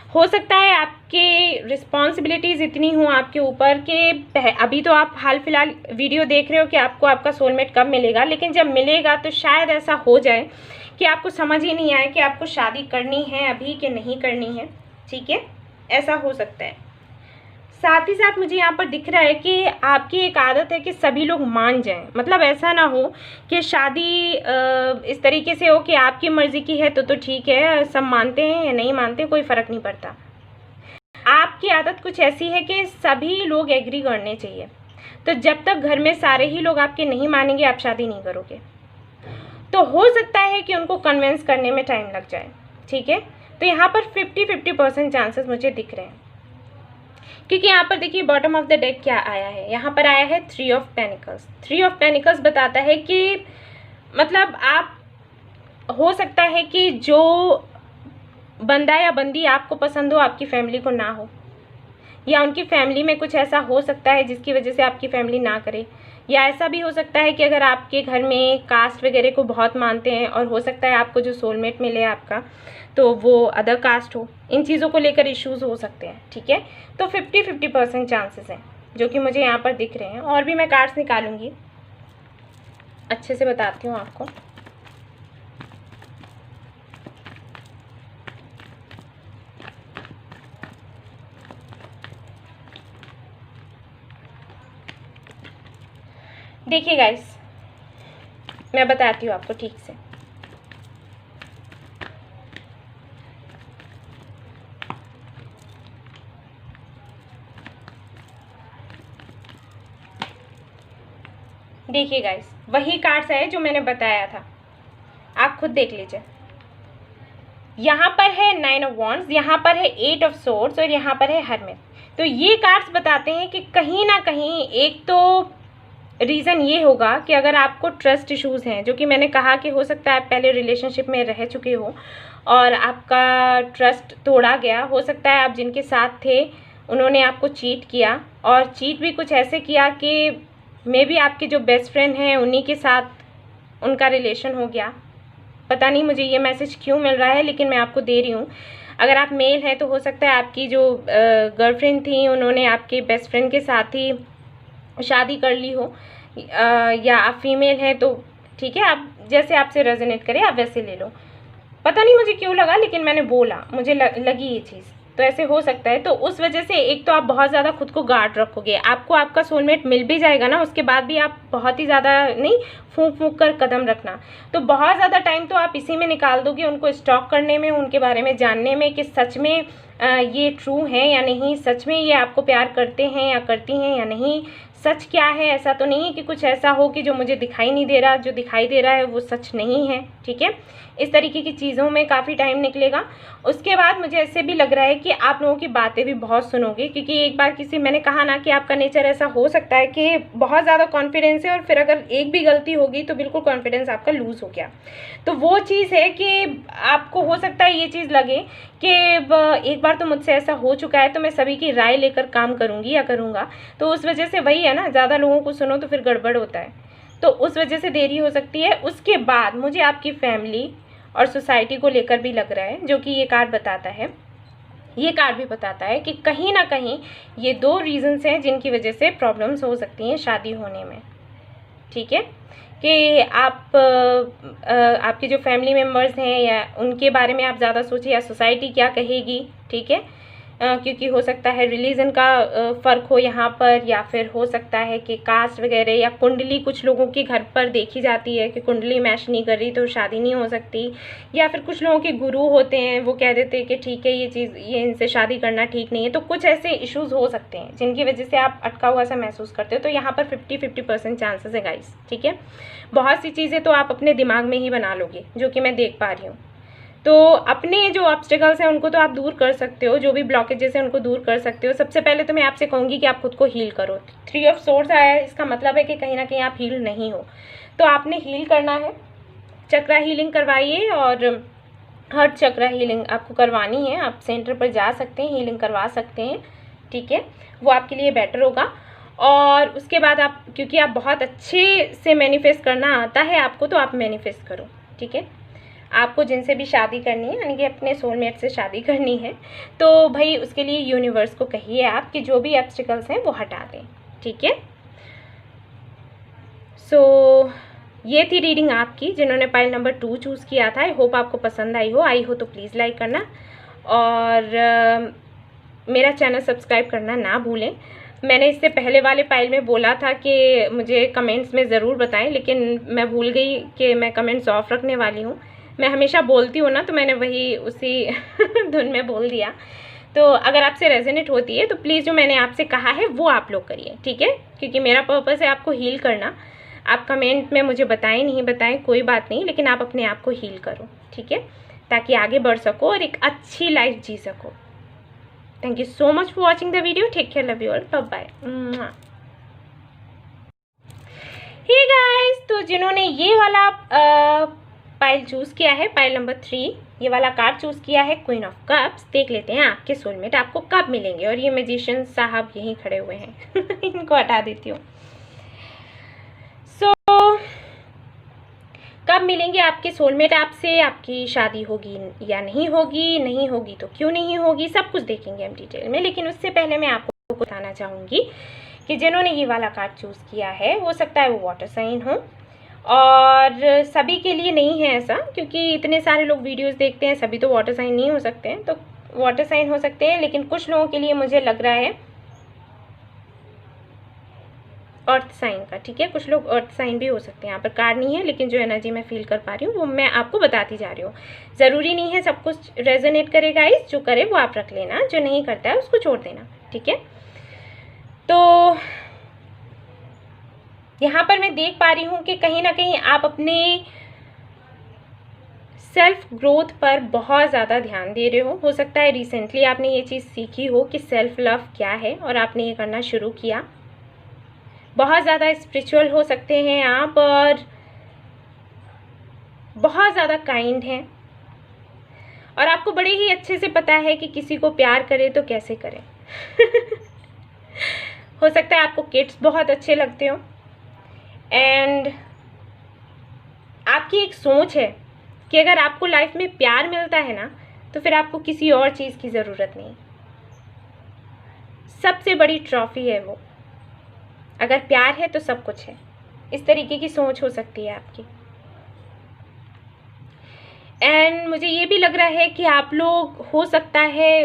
हो सकता है आपके रिस्पॉन्सिबिलिटीज़ इतनी हों आपके ऊपर कि अभी तो आप हाल फिलहाल वीडियो देख रहे हो कि आपको आपका सोलमेट कब मिलेगा, लेकिन जब मिलेगा तो शायद ऐसा हो जाए कि आपको समझ ही नहीं आए कि आपको शादी करनी है अभी कि नहीं करनी है, ठीक है। ऐसा हो सकता है। साथ ही साथ मुझे यहाँ पर दिख रहा है कि आपकी एक आदत है कि सभी लोग मान जाएं। मतलब ऐसा ना हो कि शादी इस तरीके से हो कि आपकी मर्ज़ी की है तो ठीक है, सब मानते हैं या नहीं मानते कोई फ़र्क नहीं पड़ता। आपकी आदत कुछ ऐसी है कि सभी लोग एग्री करने चाहिए। तो जब तक घर में सारे ही लोग आपके नहीं मानेंगे आप शादी नहीं करोगे। तो हो सकता है कि उनको कन्विंस करने में टाइम लग जाए, ठीक है। तो यहाँ पर 50-50% चांसेस मुझे दिख रहे हैं, क्योंकि यहाँ पर देखिए बॉटम ऑफ द डेक क्या आया है। यहाँ पर आया है 3 ऑफ पेनिकल्स। 3 ऑफ पेनिकल्स बताता है कि मतलब आप, हो सकता है कि जो बंदा या बंदी आपको पसंद हो आपकी फैमिली को ना हो, या उनकी फैमिली में कुछ ऐसा हो सकता है जिसकी वजह से आपकी फैमिली ना करे। या ऐसा भी हो सकता है कि अगर आपके घर में कास्ट वगैरह को बहुत मानते हैं और हो सकता है आपको जो सोलमेट मिले आपका तो वो अदर कास्ट हो, इन चीज़ों को लेकर इश्यूज़ हो सकते हैं, ठीक है। तो 50-50% चांसेस हैं जो कि मुझे यहाँ पर दिख रहे हैं। और भी मैं कार्ड्स निकालूंगी, अच्छे से बताती हूँ आपको। देखिए गाइस, मैं बताती हूँ आपको ठीक से। देखिए गाइस, वही कार्ड्स है जो मैंने बताया था, आप खुद देख लीजिए। यहाँ पर है 9 ऑफ वॉन्ड्स, यहाँ पर है 8 ऑफ सोर्ड्स और यहाँ पर है हर्मिट। तो ये कार्ड्स बताते हैं कि कहीं ना कहीं एक तो रीज़न ये होगा कि अगर आपको ट्रस्ट इश्यूज़ हैं, जो कि मैंने कहा कि हो सकता है आप पहले रिलेशनशिप में रह चुके हो और आपका ट्रस्ट तोड़ा गया। हो सकता है आप जिनके साथ थे उन्होंने आपको चीट किया, और चीट भी कुछ ऐसे किया कि मे बी आपके जो बेस्ट फ्रेंड हैं उन्हीं के साथ उनका रिलेशन हो गया। पता नहीं मुझे ये मैसेज क्यों मिल रहा है, लेकिन मैं आपको दे रही हूँ। अगर आप मेल हैं तो हो सकता है आपकी जो गर्लफ्रेंड थी उन्होंने आपके बेस्ट फ्रेंड के साथ ही शादी कर ली हो, या आप फीमेल हैं तो ठीक है, आप जैसे आपसे रेजोनेट करे आप वैसे ले लो। पता नहीं मुझे क्यों लगा, लेकिन मैंने बोला, मुझे लगी ये चीज़। तो ऐसे हो सकता है। तो उस वजह से एक तो आप बहुत ज़्यादा खुद को गार्ड रखोगे। आपको आपका सोलमेट मिल भी जाएगा ना, उसके बाद भी आप बहुत ही ज़्यादा नहीं फूंक फूंक कर कदम रखना। तो बहुत ज़्यादा टाइम तो आप इसी में निकाल दोगे, उनको स्टॉक करने में, उनके बारे में जानने में कि सच में ये ट्रू है या नहीं, सच में ये आपको प्यार करते हैं या करती हैं या नहीं, सच क्या है, ऐसा तो नहीं है कि कुछ ऐसा हो कि जो मुझे दिखाई नहीं दे रहा, जो दिखाई दे रहा है वो सच नहीं है, ठीक है। इस तरीके की चीज़ों में काफ़ी टाइम निकलेगा। उसके बाद मुझे ऐसे भी लग रहा है कि आप लोगों की बातें भी बहुत सुनोगे, क्योंकि एक बार मैंने कहा ना कि आपका नेचर ऐसा हो सकता है कि बहुत ज़्यादा कॉन्फिडेंस है और फिर अगर एक भी गलती होगी तो बिल्कुल कॉन्फिडेंस आपका लूज़ हो गया। तो वो चीज़ है कि आपको हो सकता है ये चीज़ लगे कि एक बार तो मुझसे ऐसा हो चुका है तो मैं सभी की राय लेकर काम करूँगी या करूँगा, तो उस वजह से वही है ना, ज़्यादा लोगों को सुनो तो फिर गड़बड़ होता है, तो उस वजह से देरी हो सकती है। उसके बाद मुझे आपकी फैमिली और सोसाइटी को लेकर भी लग रहा है, जो कि ये कार्ड बताता है, ये कार्ड भी बताता है कि कहीं ना कहीं ये 2 रीजंस हैं जिनकी वजह से प्रॉब्लम्स हो सकती हैं शादी होने में, ठीक है। कि आप आपके जो फैमिली मेम्बर्स हैं या उनके बारे में आप ज़्यादा सोचिए, या सोसाइटी क्या कहेगी, ठीक है। क्योंकि हो सकता है रिलीजन का फ़र्क हो यहाँ पर, या फिर हो सकता है कि कास्ट वगैरह या कुंडली कुछ लोगों के घर पर देखी जाती है कि कुंडली मैच नहीं कर रही तो शादी नहीं हो सकती, या फिर कुछ लोगों के गुरु होते हैं वो कह देते हैं कि ठीक है ये इनसे शादी करना ठीक नहीं है। तो कुछ ऐसे इश्यूज़ हो सकते हैं जिनकी वजह से आप अटका हुआ सा महसूस करते हो। तो यहाँ पर 50-50% चांसेस है गाइस, ठीक है। बहुत सी चीज़ें तो आप अपने दिमाग में ही बना लोगे, जो कि मैं देख पा रही हूँ। तो अपने जो ऑब्स्टिकल्स हैं उनको तो आप दूर कर सकते हो, जो भी ब्लॉकेजेस हैं उनको दूर कर सकते हो। सबसे पहले तो मैं आपसे कहूँगी कि आप खुद को हील करो। 3 ऑफ सोर्ड्स आया है, इसका मतलब है कि कहीं ना कहीं आप हील नहीं हो, तो आपने हील करना है। चक्रा हीलिंग करवाइए, और हर्ट चक्रा हीलिंग आपको करवानी है। आप सेंटर पर जा सकते हैं, हीलिंग करवा सकते हैं, ठीक है, वो आपके लिए बेटर होगा। और उसके बाद आप, क्योंकि आप बहुत अच्छे से मैनिफेस्ट करना आता है आपको, तो आप मैनिफेस्ट करो, ठीक है। आपको जिनसे भी शादी करनी है, यानी कि अपने सोलमेट से शादी करनी है, तो भाई उसके लिए यूनिवर्स को कहिए आप कि जो भी ऑब्स्टिकल्स हैं वो हटा दें, ठीक है। सो ये थी रीडिंग आपकी, जिन्होंने पाइल नंबर 2 चूज़ किया था। आई होप आपको पसंद आई हो तो प्लीज़ लाइक करना, और मेरा चैनल सब्सक्राइब करना ना भूलें। मैंने इससे पहले वाले पाइल में बोला था कि मुझे कमेंट्स में ज़रूर बताएं, लेकिन मैं भूल गई कि मैं कमेंट्स ऑफ रखने वाली हूँ। मैं हमेशा बोलती हूँ ना, तो मैंने वही उसी धुन में बोल दिया। तो अगर आपसे रेजोनेट होती है तो प्लीज़ जो मैंने आपसे कहा है वो आप लोग करिए, ठीक है, क्योंकि मेरा पर्पस है आपको हील करना। आप कमेंट में मुझे बताएं, नहीं बताएं कोई बात नहीं, लेकिन आप अपने आप को हील करो, ठीक है, ताकि आगे बढ़ सको और एक अच्छी लाइफ जी सको। Thank you so much for watching the video. Take care, love you all, bye bye. Hey guys, तो जिन्होंने ये वाला पाइल चूज़ किया है, पाइल नंबर 3, ये वाला कार्ड चूज़ किया है, क्वीन ऑफ कप्स, देख लेते हैं आपके सोलमेट आपको कब मिलेंगे। और ये मैजिशियन साहब यहीं खड़े हुए हैं इनको हटा देती हूँ। सो कब मिलेंगे आपके सोलमेट आपसे, आपकी शादी होगी या नहीं होगी, नहीं होगी तो क्यों नहीं होगी, सब कुछ देखेंगे हम डिटेल में। लेकिन उससे पहले मैं आपको बताना चाहूँगी कि जिन्होंने ये वाला कार्ड चूज़ किया है, हो सकता है वो वाटर साइन हो, और सभी के लिए नहीं है ऐसा, क्योंकि इतने सारे लोग वीडियोस देखते हैं, सभी तो वाटर साइन नहीं हो सकते हैं, तो वाटर साइन हो सकते हैं। लेकिन कुछ लोगों के लिए मुझे लग रहा है अर्थ साइन का, ठीक है, कुछ लोग अर्थ साइन भी हो सकते हैं। यहाँ पर कार्ड नहीं है, लेकिन जो एनर्जी मैं फील कर पा रही हूँ वो मैं आपको बताती जा रही हूँ। ज़रूरी नहीं है सब कुछ रेजोनेट करे गाइस, जो करे वो आप रख लेना, जो नहीं करता है उसको छोड़ देना, ठीक है। तो यहाँ पर मैं देख पा रही हूँ कि कहीं ना कहीं आप अपने सेल्फ ग्रोथ पर बहुत ज़्यादा ध्यान दे रहे हो सकता है रिसेंटली आपने ये चीज़ सीखी हो कि सेल्फ लव क्या है, और आपने ये करना शुरू किया। बहुत ज़्यादा स्पिरिचुअल हो सकते हैं आप, और बहुत ज़्यादा काइंड हैं, और आपको बड़े ही अच्छे से पता है कि किसी को प्यार करें तो कैसे करें हो सकता है आपको किड्स बहुत अच्छे लगते हो, एंड आपकी एक सोच है कि अगर आपको लाइफ में प्यार मिलता है ना, तो फिर आपको किसी और चीज़ की ज़रूरत नहीं। सबसे बड़ी ट्रॉफी है वो, अगर प्यार है तो सब कुछ है। इस तरीके की सोच हो सकती है आपकी। एंड मुझे ये भी लग रहा है कि आप लोग हो सकता है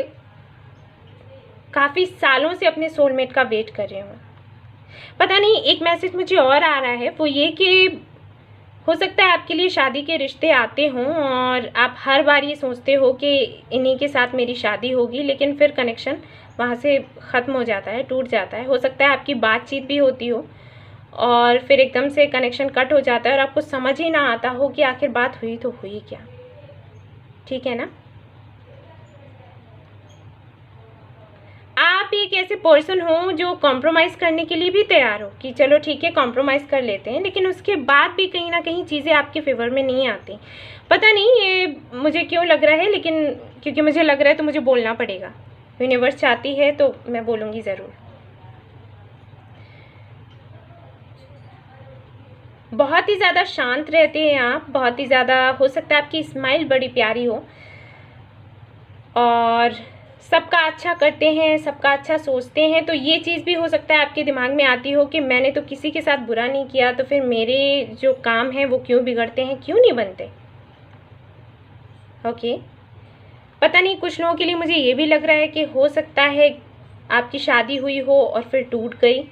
काफ़ी सालों से अपने सोलमेट का वेट कर रहे हो। पता नहीं, एक मैसेज मुझे और आ रहा है, वो ये कि हो सकता है आपके लिए शादी के रिश्ते आते हों और आप हर बार ये सोचते हो कि इन्हीं के साथ मेरी शादी होगी, लेकिन फिर कनेक्शन वहाँ से ख़त्म हो जाता है, टूट जाता है। हो सकता है आपकी बातचीत भी होती हो और फिर एकदम से कनेक्शन कट हो जाता है और आपको समझ ही ना आता हो कि आखिर बात हुई तो हुई क्या। ठीक है ना? आप एक ऐसे पर्सन हो जो कॉम्प्रोमाइज़ करने के लिए भी तैयार हो कि चलो ठीक है कॉम्प्रोमाइज़ कर लेते हैं, लेकिन उसके बाद भी कहीं ना कहीं चीज़ें आपके फेवर में नहीं आती। पता नहीं ये मुझे क्यों लग रहा है, लेकिन क्योंकि मुझे लग रहा है तो मुझे बोलना पड़ेगा। यूनिवर्स चाहती है तो मैं बोलूँगी ज़रूर। बहुत ही ज़्यादा शांत रहते हैं आप, बहुत ही ज़्यादा, हो सकता है आपकी स्माइल बड़ी प्यारी हो और सबका अच्छा करते हैं, सबका अच्छा सोचते हैं। तो ये चीज़ भी हो सकता है आपके दिमाग में आती हो कि मैंने तो किसी के साथ बुरा नहीं किया, तो फिर मेरे जो काम हैं वो क्यों बिगड़ते हैं, क्यों नहीं बनते। ओके, पता नहीं कुछ लोगों के लिए मुझे ये भी लग रहा है कि हो सकता है आपकी शादी हुई हो और फिर टूट गई,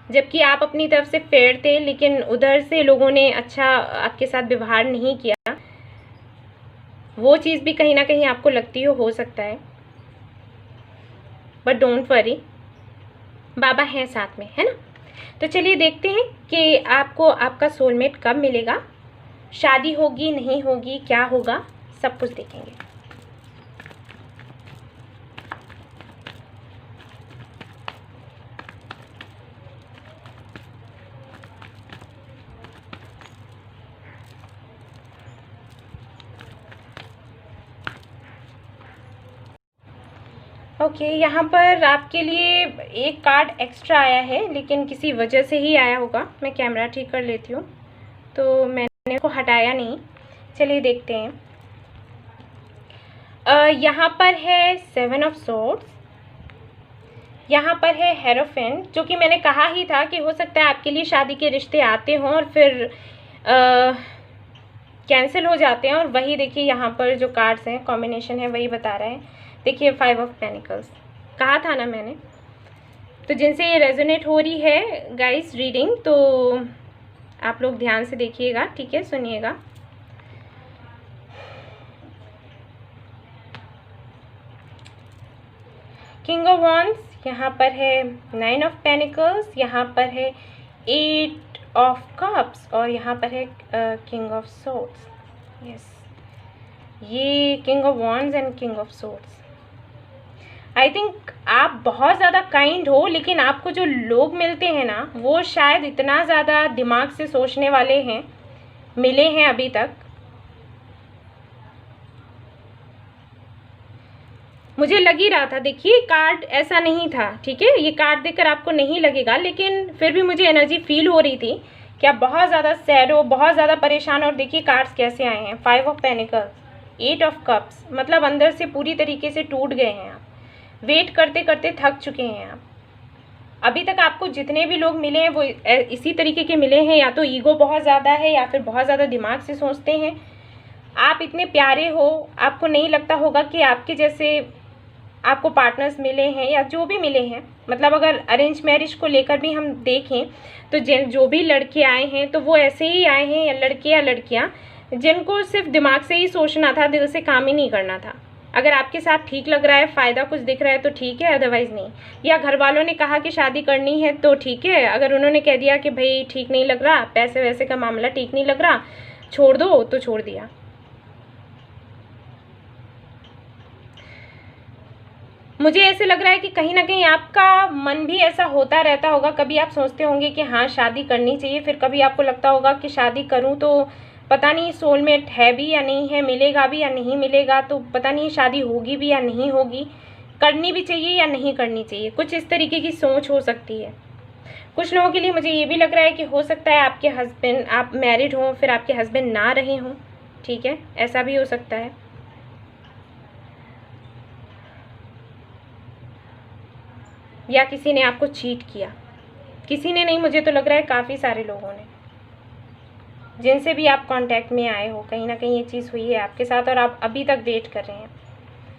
जबकि आप अपनी तरफ से फेयर थे, लेकिन उधर से लोगों ने अच्छा आपके साथ व्यवहार नहीं किया। वो चीज़ भी कहीं ना कहीं आपको लगती हो सकता है। बट डोंट वरी, बाबा हैं साथ में, है ना? तो चलिए देखते हैं कि आपको आपका सोलमेट कब मिलेगा, शादी होगी नहीं होगी, क्या होगा, सब कुछ देखेंगे। ओके, यहाँ पर आपके लिए एक कार्ड एक्स्ट्रा आया है, लेकिन किसी वजह से ही आया होगा। मैं कैमरा ठीक कर लेती हूँ, तो मैंने उसको हटाया नहीं। चलिए देखते हैं। यहाँ पर है 7 ऑफ सोर्ड्स, यहाँ पर है हेरोफेंट, जो कि मैंने कहा ही था कि हो सकता है आपके लिए शादी के रिश्ते आते हों और फिर कैंसिल हो जाते हैं। और वही देखिए यहाँ पर जो कार्ड्स हैं, कॉम्बिनेशन है, वही बता रहा है। देखिए 5 ऑफ पेनिकल्स, कहा था ना मैंने। तो जिनसे ये रेजोनेट हो रही है गाइस रीडिंग, तो आप लोग ध्यान से देखिएगा, ठीक है, सुनिएगा। किंग ऑफ वॉन्ड्स, यहाँ पर है 9 ऑफ पेनिकल्स, यहाँ पर है 8 ऑफ कप्स और यहाँ पर है किंग ऑफ सोर्ड्स। यस, ये king of wands and king of swords. I think आप बहुत ज़्यादा काइंड हो, लेकिन आपको जो लोग मिलते हैं ना, वो शायद इतना ज़्यादा दिमाग से सोचने वाले हैं, मिले हैं अभी तक। मुझे लग ही रहा था, देखिए कार्ड ऐसा नहीं था, ठीक है, ये कार्ड देखकर आपको नहीं लगेगा, लेकिन फिर भी मुझे एनर्जी फील हो रही थी कि आप बहुत ज़्यादा सैड हो, बहुत ज़्यादा परेशान। और देखिए कार्ड्स कैसे आए हैं, 5 ऑफ पेनिकल्स, 8 ऑफ कप्स, मतलब अंदर से पूरी तरीके से टूट गए हैं आप, वेट करते करते थक चुके हैं आप। अभी तक आपको जितने भी लोग मिले हैं वो इसी तरीके के मिले हैं, या तो ईगो बहुत ज़्यादा है या फिर बहुत ज़्यादा दिमाग से सोचते हैं। आप इतने प्यारे हो, आपको नहीं लगता होगा कि आपके जैसे आपको पार्टनर्स मिले हैं या जो भी मिले हैं। मतलब अगर अरेंज मैरिज को लेकर भी हम देखें तो जो भी लड़के आए हैं तो वो ऐसे ही आए हैं, या लड़के या लड़कियां, जिनको सिर्फ दिमाग से ही सोचना था, दिल से काम ही नहीं करना था। अगर आपके साथ ठीक लग रहा है, फ़ायदा कुछ दिख रहा है तो ठीक है, अदरवाइज़ नहीं। या घर वालों ने कहा कि शादी करनी है तो ठीक है, अगर उन्होंने कह दिया कि भाई ठीक नहीं लग रहा, पैसे वैसे का मामला ठीक नहीं लग रहा, छोड़ दो, तो छोड़ दिया। मुझे ऐसे लग रहा है कि कहीं ना कहीं आपका मन भी ऐसा होता रहता होगा। कभी आप सोचते होंगे कि हाँ शादी करनी चाहिए, फिर कभी आपको लगता होगा कि शादी करूं तो पता नहीं सोलमेट है भी या नहीं है, मिलेगा भी या नहीं मिलेगा, तो पता नहीं शादी होगी भी या नहीं होगी, करनी भी चाहिए या नहीं करनी चाहिए। कुछ इस तरीके की सोच हो सकती है। कुछ लोगों के लिए मुझे ये भी लग रहा है कि हो सकता है आपके हस्बैंड, आप मैरिड हों फिर आपके हस्बैंड ना रहे हों, ठीक है, ऐसा भी हो सकता है। या किसी ने आपको चीट किया, किसी ने नहीं, मुझे तो लग रहा है काफ़ी सारे लोगों ने, जिनसे भी आप कांटेक्ट में आए हो, कहीं ना कहीं ये चीज़ हुई है आपके साथ और आप अभी तक वेट कर रहे हैं।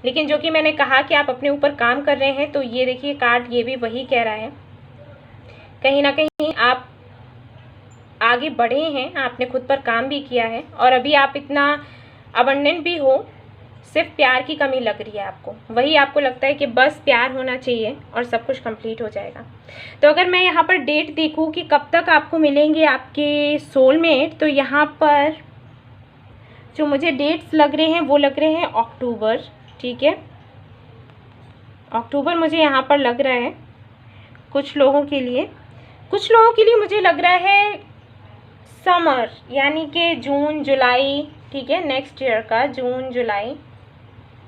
लेकिन जो कि मैंने कहा कि आप अपने ऊपर काम कर रहे हैं, तो ये देखिए कार्ड ये भी वही कह रहा है। कहीं ना कहीं आप आगे बढ़े हैं, आपने खुद पर काम भी किया है और अभी आप इतना अबंडेंट भी हो, सिर्फ प्यार की कमी लग रही है आपको। वही आपको लगता है कि बस प्यार होना चाहिए और सब कुछ कंप्लीट हो जाएगा। तो अगर मैं यहाँ पर डेट देखूँ कि कब तक आपको मिलेंगे आपके सोलमेट, तो यहाँ पर जो मुझे डेट्स लग रहे हैं वो लग रहे हैं अक्टूबर। ठीक है, अक्टूबर मुझे यहाँ पर लग रहा है कुछ लोगों के लिए। कुछ लोगों के लिए मुझे लग रहा है समर, यानी कि जून जुलाई। ठीक है, नेक्स्ट ईयर का जून जुलाई,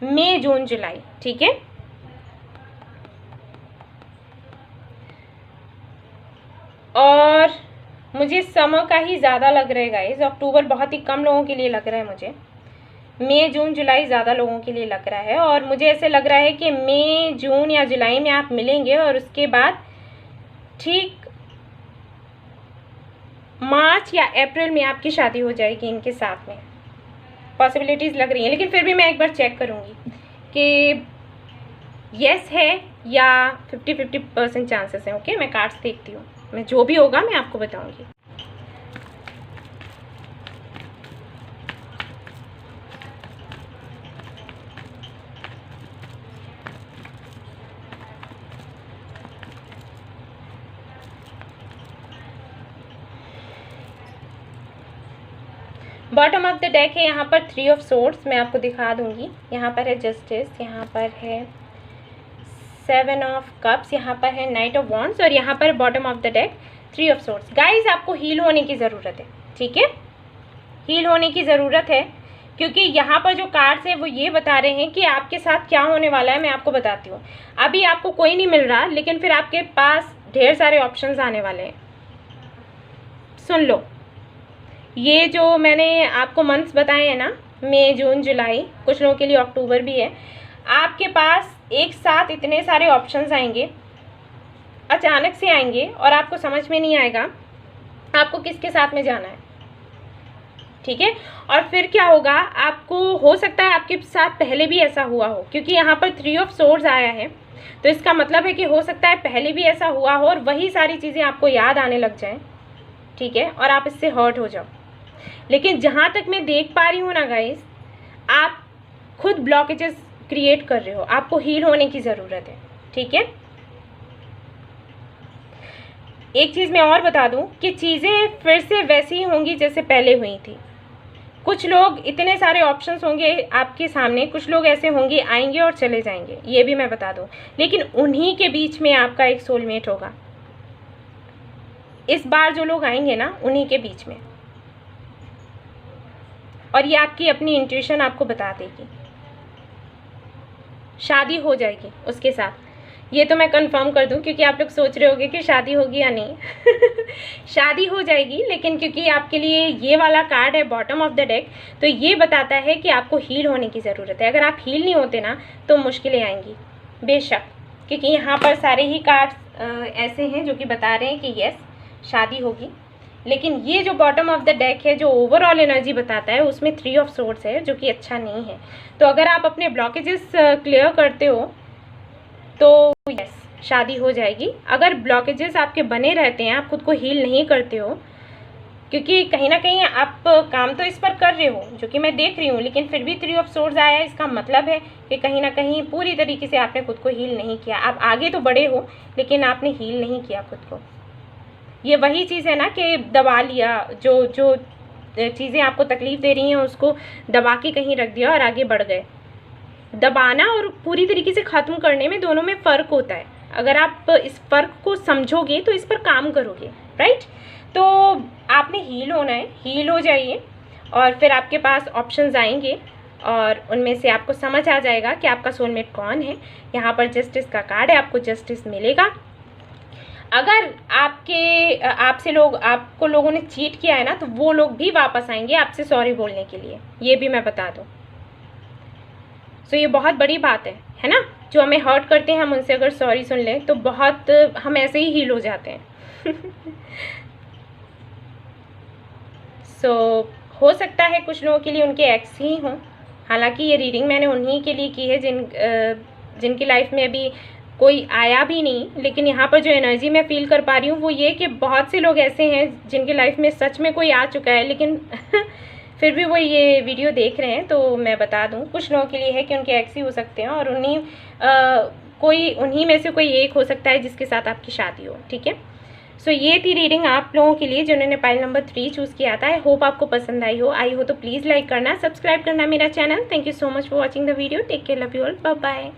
मई जून जुलाई। ठीक है, और मुझे समर का ही ज़्यादा लग रहा है गाइस। अक्टूबर बहुत ही कम लोगों के लिए लग रहा है मुझे। मई जून जुलाई ज़्यादा लोगों के लिए लग रहा है और मुझे ऐसे लग रहा है कि मई जून या जुलाई में आप मिलेंगे और उसके बाद ठीक मार्च या अप्रैल में आपकी शादी हो जाएगी इनके साथ में। पॉसिबिलिटीज़ लग रही हैं, लेकिन फिर भी मैं एक बार चेक करूँगी कि यस है या 50-50% चांसेस हैं। ओके, मैं कार्ड्स देखती हूँ, मैं जो भी होगा मैं आपको बताऊँगी। बॉटम ऑफ द डेक है यहाँ पर 3 ऑफ सोर्ड्स, मैं आपको दिखा दूंगी। यहाँ पर है जस्टिस, यहाँ पर है 7 ऑफ कप्स, यहाँ पर है नाइट ऑफ वॉन्ड्स और यहाँ पर bottom of the deck 3 of swords. Guys आपको हील होने की ज़रूरत है। ठीक है, हील होने की ज़रूरत है क्योंकि यहाँ पर जो कार्ड्स है वो ये बता रहे हैं कि आपके साथ क्या होने वाला है। मैं आपको बताती हूँ, अभी आपको कोई नहीं मिल रहा, लेकिन फिर आपके पास ढेर सारे ऑप्शंस आने वाले हैं। सुन लो, ये जो मैंने आपको मंथ्स बताए हैं ना, मई जून जुलाई, कुछ लोगों के लिए अक्टूबर भी है, आपके पास एक साथ इतने सारे ऑप्शंस आएंगे, अचानक से आएंगे और आपको समझ में नहीं आएगा आपको किसके साथ में जाना है। ठीक है, और फिर क्या होगा, आपको हो सकता है आपके साथ पहले भी ऐसा हुआ हो, क्योंकि यहाँ पर 3 ऑफ सोर्ड्स आया है, तो इसका मतलब है कि हो सकता है पहले भी ऐसा हुआ हो और वही सारी चीज़ें आपको याद आने लग जाएं। ठीक है, और आप इससे हर्ट हो जाओ। लेकिन जहाँ तक मैं देख पा रही हूँ ना गाइस, आप खुद ब्लॉकेजेस क्रिएट कर रहे हो, आपको हील होने की ज़रूरत है। ठीक है, एक चीज़ मैं और बता दूँ कि चीज़ें फिर से वैसी ही होंगी जैसे पहले हुई थी। कुछ लोग, इतने सारे ऑप्शंस होंगे आपके सामने, कुछ लोग ऐसे होंगे आएंगे और चले जाएंगे, ये भी मैं बता दूँ, लेकिन उन्हीं के बीच में आपका एक सोलमेट होगा। इस बार जो लोग आएंगे ना, उन्हीं के बीच में, और ये आपकी अपनी इंट्यूशन आपको बता देगी। शादी हो जाएगी उसके साथ, ये तो मैं कंफर्म कर दूं, क्योंकि आप लोग सोच रहे होंगे कि शादी होगी या नहीं। शादी हो जाएगी, लेकिन क्योंकि आपके लिए ये वाला कार्ड है बॉटम ऑफ द डेक, तो ये बताता है कि आपको हील होने की ज़रूरत है। अगर आप हील नहीं होते ना तो मुश्किलें आएंगी बेशक, क्योंकि यहाँ पर सारे ही कार्ड्स ऐसे हैं जो कि बता रहे हैं कि यस शादी होगी। लेकिन ये जो बॉटम ऑफ द डेक है, जो ओवरऑल एनर्जी बताता है, उसमें 3 ऑफ सोर्ड्स है, जो कि अच्छा नहीं है। तो अगर आप अपने ब्लॉकेजेस क्लियर करते हो तो यस शादी हो जाएगी। अगर ब्लॉकेजेस आपके बने रहते हैं, आप खुद को हील नहीं करते हो, क्योंकि कहीं ना कहीं आप काम तो इस पर कर रहे हो, जो कि मैं देख रही हूँ, लेकिन फिर भी 3 ऑफ सोर्ड्स आया है, इसका मतलब है कि कहीं ना कहीं पूरी तरीके से आपने खुद को हील नहीं किया। आप आगे तो बढ़े हो, लेकिन आपने हील नहीं किया खुद को। ये वही चीज़ है ना कि दबा लिया, जो जो चीज़ें आपको तकलीफ़ दे रही हैं उसको दबा के कहीं रख दिया और आगे बढ़ गए। दबाना और पूरी तरीके से ख़त्म करने में, दोनों में फ़र्क होता है। अगर आप इस फ़र्क को समझोगे तो इस पर काम करोगे, राइट। तो आपने हील होना है, हील हो जाइए और फिर आपके पास ऑप्शंस आएंगे और उनमें से आपको समझ आ जाएगा कि आपका सोलमेट कौन है। यहाँ पर जस्टिस का कार्ड है, आपको जस्टिस मिलेगा। अगर आपको लोगों ने चीट किया है ना, तो वो लोग भी वापस आएंगे आपसे सॉरी बोलने के लिए, ये भी मैं बता दूँ। सो ये बहुत बड़ी बात है ना। जो हमें हर्ट करते हैं, हम उनसे अगर सॉरी सुन लें तो बहुत हम ऐसे ही हील हो जाते हैं। सो हो सकता है कुछ लोगों के लिए उनके एक्स ही हों। हालांकि ये रीडिंग मैंने उन्हीं के लिए की है जिनकी लाइफ में अभी कोई आया भी नहीं, लेकिन यहाँ पर जो एनर्जी मैं फील कर पा रही हूँ वो ये कि बहुत से लोग ऐसे हैं जिनके लाइफ में सच में कोई आ चुका है, लेकिन फिर भी वो ये वीडियो देख रहे हैं। तो मैं बता दूँ, कुछ लोगों के लिए है कि उनके एक्स ही हो सकते हैं, और उन्हीं में से कोई एक हो सकता है जिसके साथ आपकी शादी हो, ठीक है। सो ये थी रीडिंग आप लोगों के लिए जिन्होंने पाइल नंबर 3 चूज़ किया था। आई होप आपको पसंद आई हो तो प्लीज़ लाइक करना, सब्सक्राइब करना मेरा channel. Thank you so much for watching the video. Take care, love you all, bye bye.